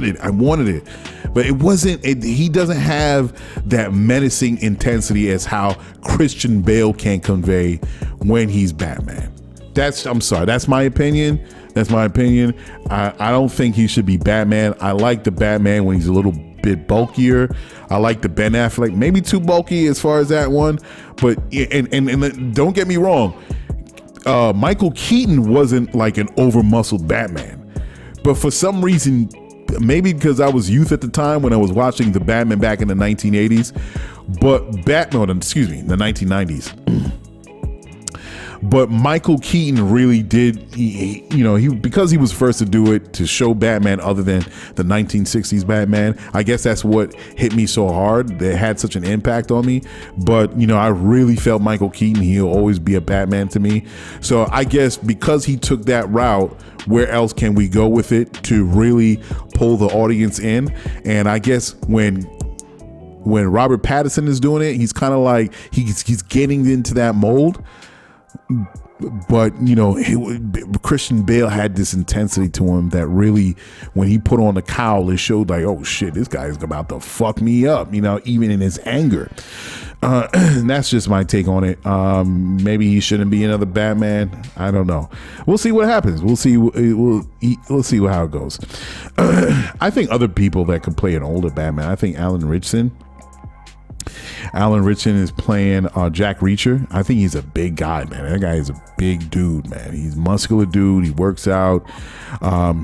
it, but it wasn't. He doesn't have that menacing intensity as how Christian Bale can convey when he's Batman. I'm sorry, that's my opinion. That's my opinion. I don't think he should be Batman. I like the Batman when he's a little bit bulkier. I like the Ben Affleck, maybe too bulky as far as that one. But and don't get me wrong, Michael Keaton wasn't like an over muscled Batman, but for some reason, maybe because I was youth at the time when I was watching the Batman back in the 1980s, but the 1990s. But Michael Keaton really did, because he was first to do it, to show Batman other than the 1960s Batman. I guess that's what hit me so hard. That had such an impact on me. But, I really felt Michael Keaton, he'll always be a Batman to me. So I guess because he took that route, where else can we go with it to really pull the audience in? And I guess when Robert Pattinson is doing it, he's kind of like, he's getting into that mold. But Christian Bale had this intensity to him that really, when he put on the cowl, it showed like, oh shit, this guy is about to fuck me up, even in his anger. And that's just my take on it. Maybe he shouldn't be another Batman. I don't know. We'll see what happens. We'll see how it goes. I think other people that could play an older Batman. I think Alan Ritchson is playing Jack Reacher. I think he's a big guy, man. That guy is a big dude, man. He's a muscular dude. He works out.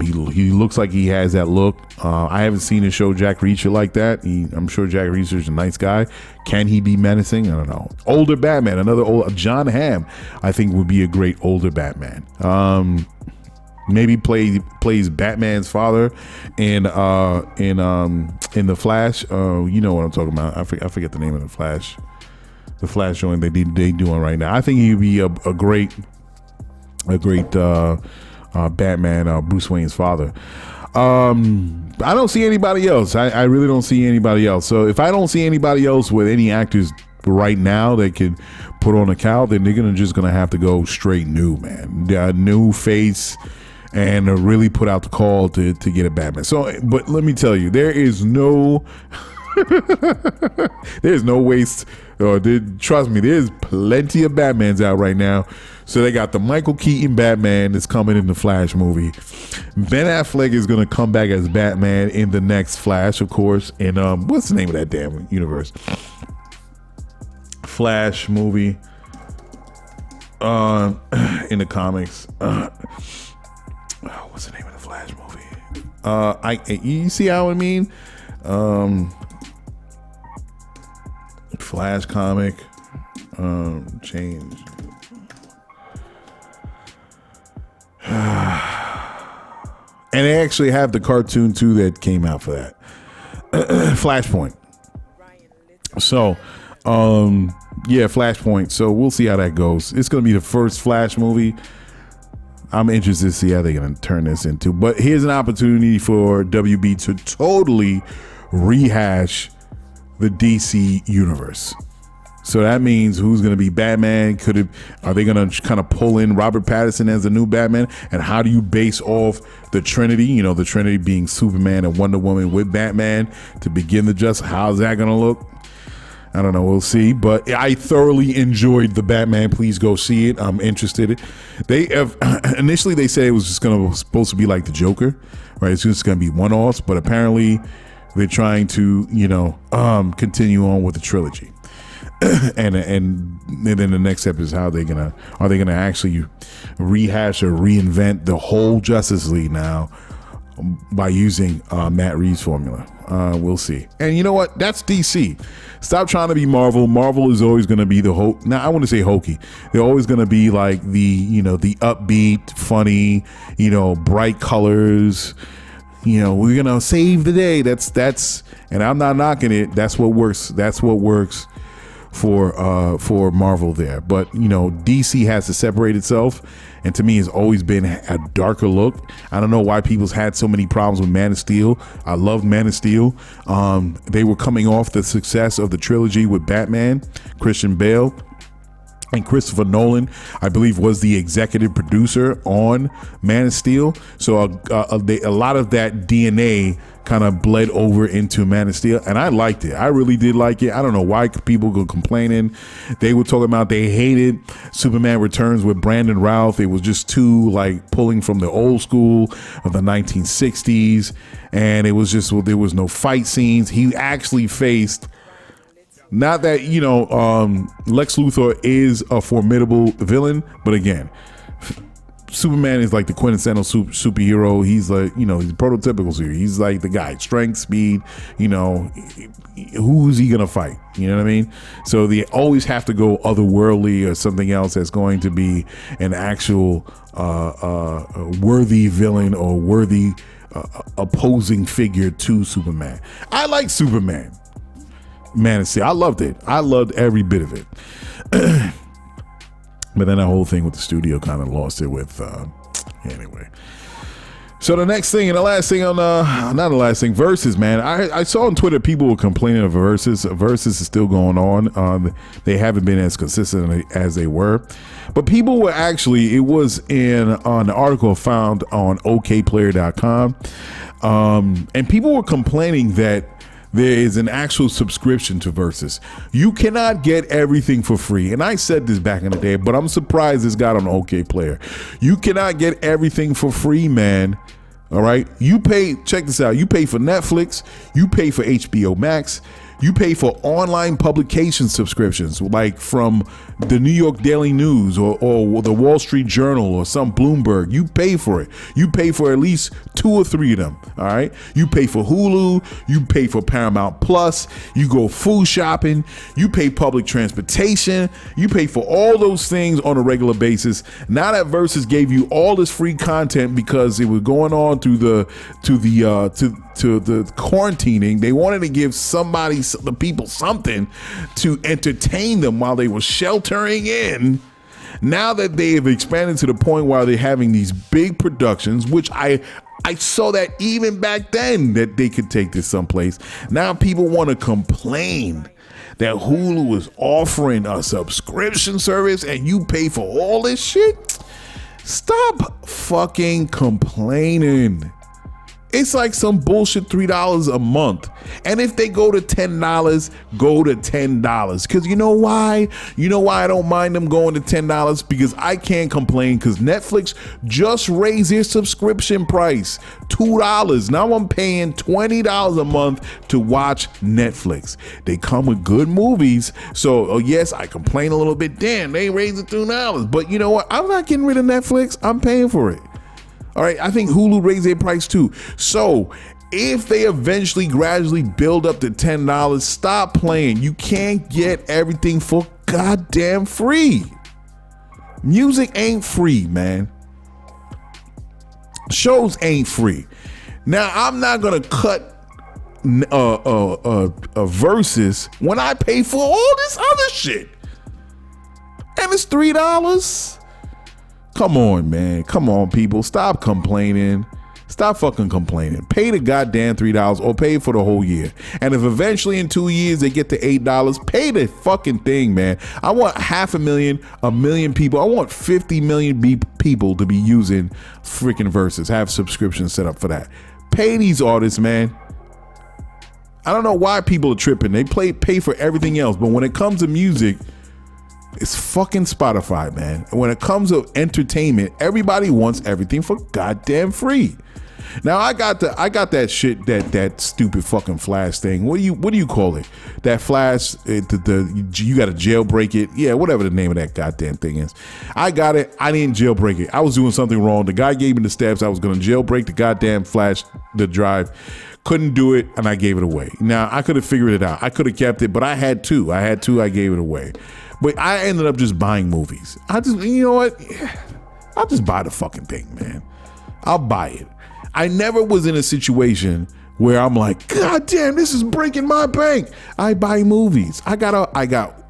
He looks like he has that look. I haven't seen a show Jack Reacher like that. I'm sure Jack Reacher's a nice guy. Can he be menacing? I don't know. Older Batman, John Hamm, I think would be a great older Batman. Maybe plays Batman's father in the Flash. You know what I'm talking about. I forget the name of the Flash joint they doing right now. I think he'd be a great Batman, Bruce Wayne's father. I don't see anybody else. I really don't see anybody else. So if I don't see anybody else with any actors right now that can put on a cowl, then they're just gonna have to go straight new, man. New face. And really put out the call to get a Batman. So, but let me tell you, there's no waste. Trust me, there's plenty of Batmans out right now. So they got the Michael Keaton Batman that's coming in the Flash movie. Ben Affleck is going to come back as Batman in the next Flash, of course. And what's the name of that damn universe? Flash movie in the comics. What's the name of the Flash movie? You see how I mean? Flash comic, change. And they actually have the cartoon too that came out for that. Flashpoint. So, Flashpoint. So we'll see how that goes. It's going to be the first Flash movie. I'm interested to see how they're going to turn this into. But here's an opportunity for WB to totally rehash the DC universe. So that means who's going to be Batman? Are they going to kind of pull in Robert Pattinson as the new Batman? And how do you base off the Trinity? The Trinity being Superman and Wonder Woman with Batman to begin the justice. How's that going to look? I don't know. We'll see. But I thoroughly enjoyed the Batman. Please go see it. I'm interested. They have initially they said it was just supposed to be like the Joker, right? It's just going to be one-offs. But apparently they're trying to, continue on with the trilogy. and then the next step is how are they gonna actually rehash or reinvent the whole Justice League now by using Matt Reeves' formula. We'll see. And you know what? That's DC. Stop trying to be Marvel. Marvel is always going to be the Now, I want to say hokey. They're always going to be like the upbeat, funny, bright colors. We're going to save the day. That's, and I'm not knocking it. That's what works. That's what works for Marvel there. But, DC has to separate itself. And to me, it's always been a darker look. I don't know why people's had so many problems with Man of Steel. I loved Man of Steel. They were coming off the success of the trilogy with Batman, Christian Bale. And Christopher Nolan, I believe, was the executive producer on Man of Steel. So a lot of that DNA kind of bled over into Man of Steel, and I liked it. I really did like it. I don't know why people were complaining. They were talking about they hated Superman Returns with Brandon Routh. It was just too like pulling from the old school of the 1960s, and it was just, well, there was no fight scenes. He actually faced, not that, you know, Lex Luthor is a formidable villain, but again, Superman is like the quintessential superhero. He's like, you know, he's prototypical superhero. He's like the guy, strength, speed, you know, who's he gonna fight? You know what I mean? So they always have to go otherworldly or something else that's going to be an actual worthy villain or worthy opposing figure to Superman. I like Superman. Man of Steel. I loved it. I loved every bit of it. But then that whole thing with the studio kind of lost it with, anyway. So the next thing and the last thing on, not the last thing, Verzuz, man. I saw on Twitter people were complaining of Verzuz. Verzuz is still going on. They haven't been as consistent as they were. But people were actually, it was on the article found on okplayer.com. And people were complaining that there is an actual subscription to Verzuz. You cannot get everything for free. And I said this back in the day, but I'm surprised this got on OK Player. You cannot get everything for free, man. All right. You pay, check this out. You pay for Netflix. You pay for HBO Max. You pay for online publication subscriptions, like from the New York Daily News or the Wall Street Journal or some Bloomberg. You pay for it. You pay for at least 2 or 3 of them. All right. You pay for Hulu. You pay for Paramount Plus. You go food shopping. You pay public transportation. You pay for all those things on a regular basis. Now that Verzuz gave you all this free content because it was going on through the quarantining, they wanted to give the people something to entertain them while they were sheltering in. Now that they have expanded to the point where they're having these big productions, which I saw that even back then that they could take this someplace. Now people want to complain that Hulu is offering a subscription service and you pay for all this shit. Stop fucking complaining. It's like some bullshit $3 a month. And if they go to $10, go to $10. Because you know why? You know why I don't mind them going to $10? Because I can't complain because Netflix just raised their subscription price $2. Now I'm paying $20 a month to watch Netflix. They come with good movies. So, yes, I complain a little bit. Damn, they raised it $2. But you know what? I'm not getting rid of Netflix. I'm paying for it. All right, I think Hulu raised their price too. So if they eventually gradually build up to $10, stop playing. You can't get everything for goddamn free. Music ain't free, man. Shows ain't free. Now, I'm not going to cut a Verzuz when I pay for all this other shit. And it's $3. Come on, man. Come on, people. Stop complaining. Stop fucking complaining. Pay the goddamn $3 or pay for the whole year. And if eventually in 2 years they get to $8, pay the fucking thing, man. I want 500,000, 1 million people. I want 50 million people to be using freaking Verzuz. Have subscriptions set up for that. Pay these artists, man. I don't know why people are tripping. They pay for everything else. But when it comes to music, it's fucking Spotify, man. And when it comes to entertainment, everybody wants everything for goddamn free. Now I got that shit, that stupid fucking Flash thing. What do you call it? That Flash, you got to jailbreak it. Yeah, whatever the name of that goddamn thing is. I got it. I didn't jailbreak it. I was doing something wrong. The guy gave me the steps. I was going to jailbreak the goddamn Flash, the drive. Couldn't do it, and I gave it away. Now I could have figured it out. I could have kept it, but I had to. I gave it away. But I ended up just buying movies. You know what? I'll just buy the fucking thing, man. I'll buy it. I never was in a situation where I'm like, God damn, this is breaking my bank. I buy movies. I got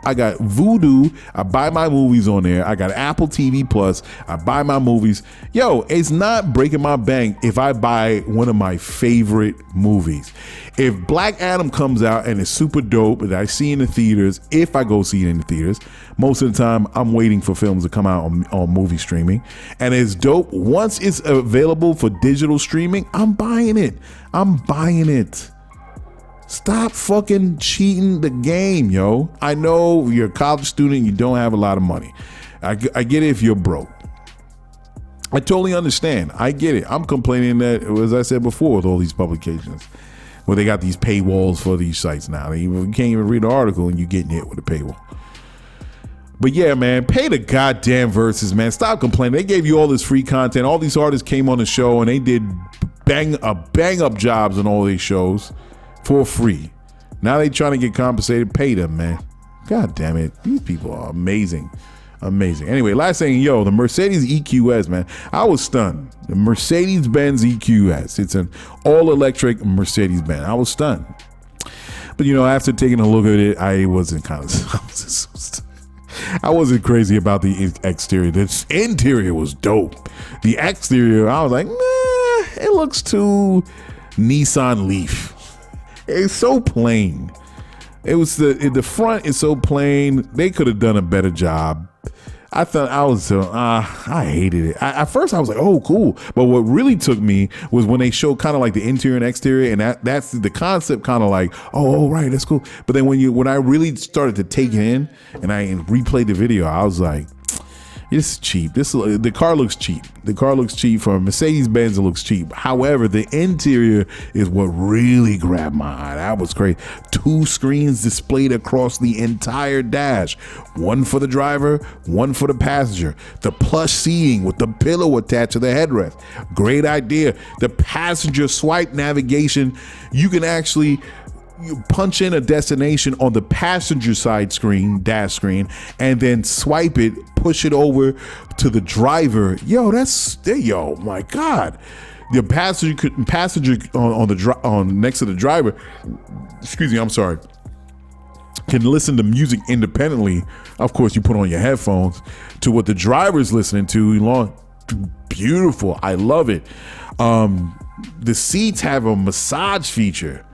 I got Vudu. I buy my movies on there. I got Apple TV Plus. I buy my movies. Yo, it's not breaking my bank if I buy one of my favorite movies. If Black Adam comes out and it's super dope that I see in the theaters, if I go see it in the theaters, most of the time I'm waiting for films to come out on movie streaming. And it's dope. Once it's available for digital streaming, I'm buying it. I'm buying it. Stop fucking cheating the game, yo. I know you're a college student, you don't have a lot of money. I get it if you're broke. I totally understand. I get it. I'm complaining that, as I said before, with all these publications, where they got these paywalls for these sites now. You can't even read the article and you're getting hit with a paywall. But yeah, man, pay the goddamn Verzuz, man. Stop complaining. They gave you all this free content. All these artists came on the show and they did bang up jobs on all these shows for free. Now they trying to get compensated. Pay them, man. God damn it. These people are amazing. Amazing. Anyway, last thing, yo, the Mercedes EQS, man. I was stunned. The Mercedes-Benz EQS. It's an all-electric Mercedes-Benz. I was stunned. But, after taking a look at it, I wasn't crazy about the exterior. The interior was dope. The exterior, I was like, nah, it looks too Nissan Leaf. It's so plain. It was the front is so plain. They could have done a better job. I thought I hated it. At first I was like, oh, cool. But what really took me was when they showed kind of like the interior and exterior, and that's the concept, kind of like, oh, right, that's cool. But then when I really started to take it in and I replayed the video, I was like, this is cheap. The car looks cheap. The car looks cheap. For a Mercedes-Benz, it looks cheap. However, the interior is what really grabbed my eye. That was great. 2 screens displayed across the entire dash. One for the driver, one for the passenger. The plush seating with the pillow attached to the headrest. Great idea. The passenger swipe navigation. You can actually punch in a destination on the passenger side dash screen, and then swipe it, push it over to the driver. Yo, my God. The passenger on next to the driver, excuse me, I'm sorry, can listen to music independently. Of course, you put on your headphones to what the driver's listening to. Beautiful. I love it. The seats have a massage feature.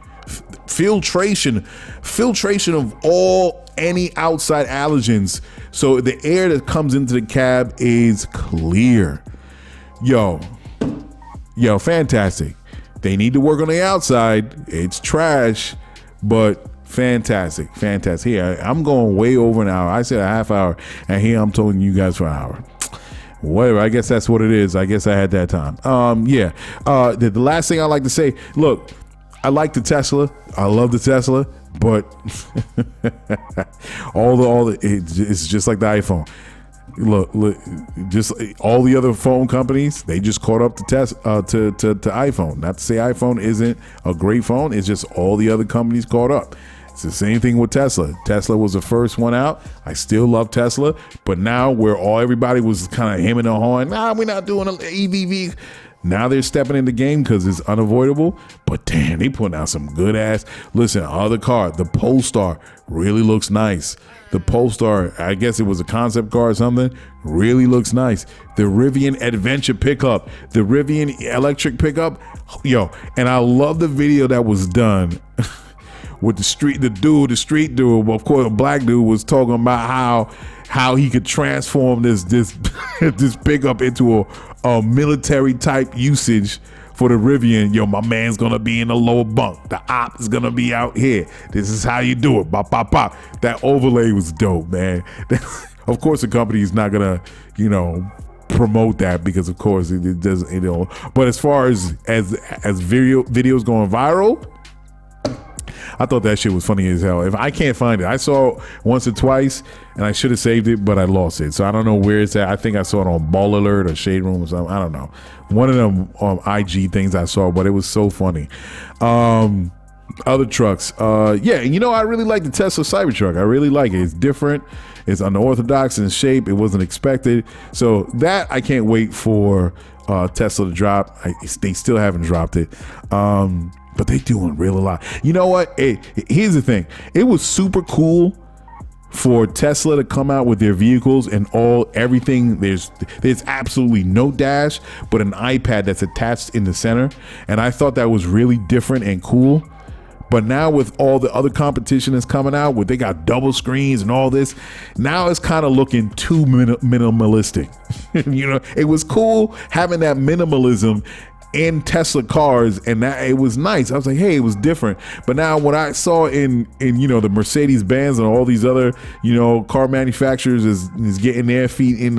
Filtration of any outside allergens, so the air that comes into the cab is clear. Yo, fantastic. They need to work on the outside. It's trash, but fantastic. Here, I'm going way over an hour. I said a half hour, and here I'm telling you guys for an hour. Whatever, I guess that's what it is. I guess I had that time. The last thing I like to say, look, I like the Tesla. I love the Tesla, but it's just like the iPhone. Look, just all the other phone companies, they just caught up to iPhone. Not to say iPhone isn't a great phone. It's just all the other companies caught up. It's the same thing with Tesla. Tesla was the first one out. I still love Tesla, but now where everybody was kind of hemming and hawing, we're not doing an EVV. Now they're stepping in the game because it's unavoidable. But damn, they putting out some good ass. Listen, other car, the Polestar really looks nice. The Polestar, I guess it was a concept car or something, really looks nice. The Rivian Adventure pickup, the Rivian electric pickup, and I love the video that was done with the street dude, of course, a black dude, was talking about how he could transform this pickup into a military type usage for the Rivian. My man's gonna be in the lower bunk. The op is gonna be out here. This is how you do it. Bop, bop, bop. That overlay was dope, man. Of course, the company is not gonna, promote that because, of course, it doesn't. But as far as videos going viral, I thought that shit was funny as hell. If I can't find it, I saw it once or twice, and I should have saved it, but I lost it. So I don't know where it's at. I think I saw it on Ball Alert or Shade Room or something. I don't know. One of them IG things I saw, but it was so funny. Other trucks. I really like the Tesla Cybertruck. I really like it. It's different. It's unorthodox in shape. It wasn't expected. So that I can't wait for Tesla to drop. They still haven't dropped it. But they doing real a lot. You know what? Here's the thing. It was super cool for Tesla to come out with their vehicles and everything. There's absolutely no dash, but an iPad that's attached in the center. And I thought that was really different and cool. But now with all the other competition that's coming out, where they got double screens and all this, now it's kind of looking too minimalistic. You know, it was cool having that minimalism in Tesla cars, and that it was nice. I was like, hey, it was different. But now what I saw in you know, the Mercedes Benz and all these other, you know, car manufacturers is getting their feet in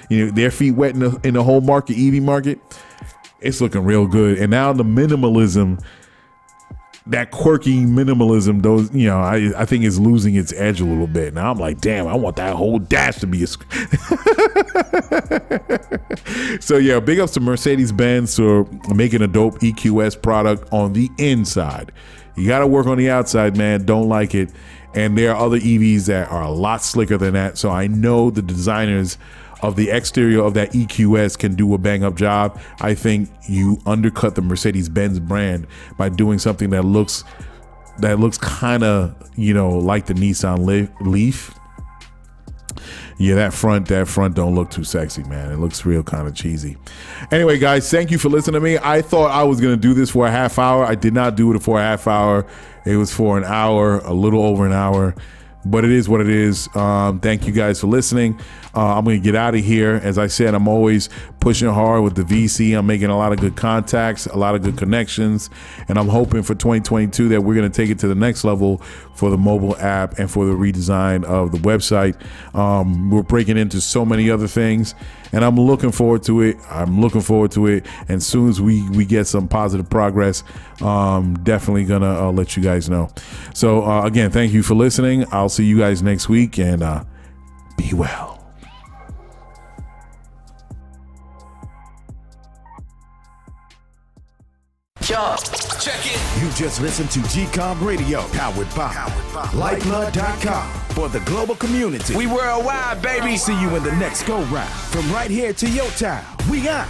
their feet wet in the whole market, EV market. It's looking real good. And now the minimalism, that quirky minimalism, those, you know, I think is losing its edge a little bit. Now I'm like, damn, I want that whole dash to be a So yeah, big ups to Mercedes-Benz for making a dope EQS product on the inside. You got to work on the outside, man. Don't like it. And there are other EVs that are a lot slicker than that. So I know the designers of the exterior of that EQS can do a bang up job. I think you undercut the Mercedes-Benz brand by doing something that looks kind of, you know, like the Nissan Leaf. Yeah, that front don't look too sexy, man. It looks real kind of cheesy. Anyway, guys, thank you for listening to me. I thought I was going to do this for a half hour. I did not do it for a half hour. It was for an hour, a little over an hour. But it is what it is. Thank you guys for listening. I'm going to get out of here. As I said, I'm always pushing hard with the VC. I'm making a lot of good contacts, a lot of good connections. And I'm hoping for 2022 that we're going to take it to the next level for the mobile app and for the redesign of the website. We're breaking into so many other things, and I'm looking forward to it. And as soon as we get some positive progress, definitely going to let you guys know. So again, thank you for listening. I'll see you guys next week, and be well. Check it. You just listened to GCOM Radio, powered by Lyfeblood.com for the global community. We worldwide, baby. See you in the next go round. From right here to your town, we out.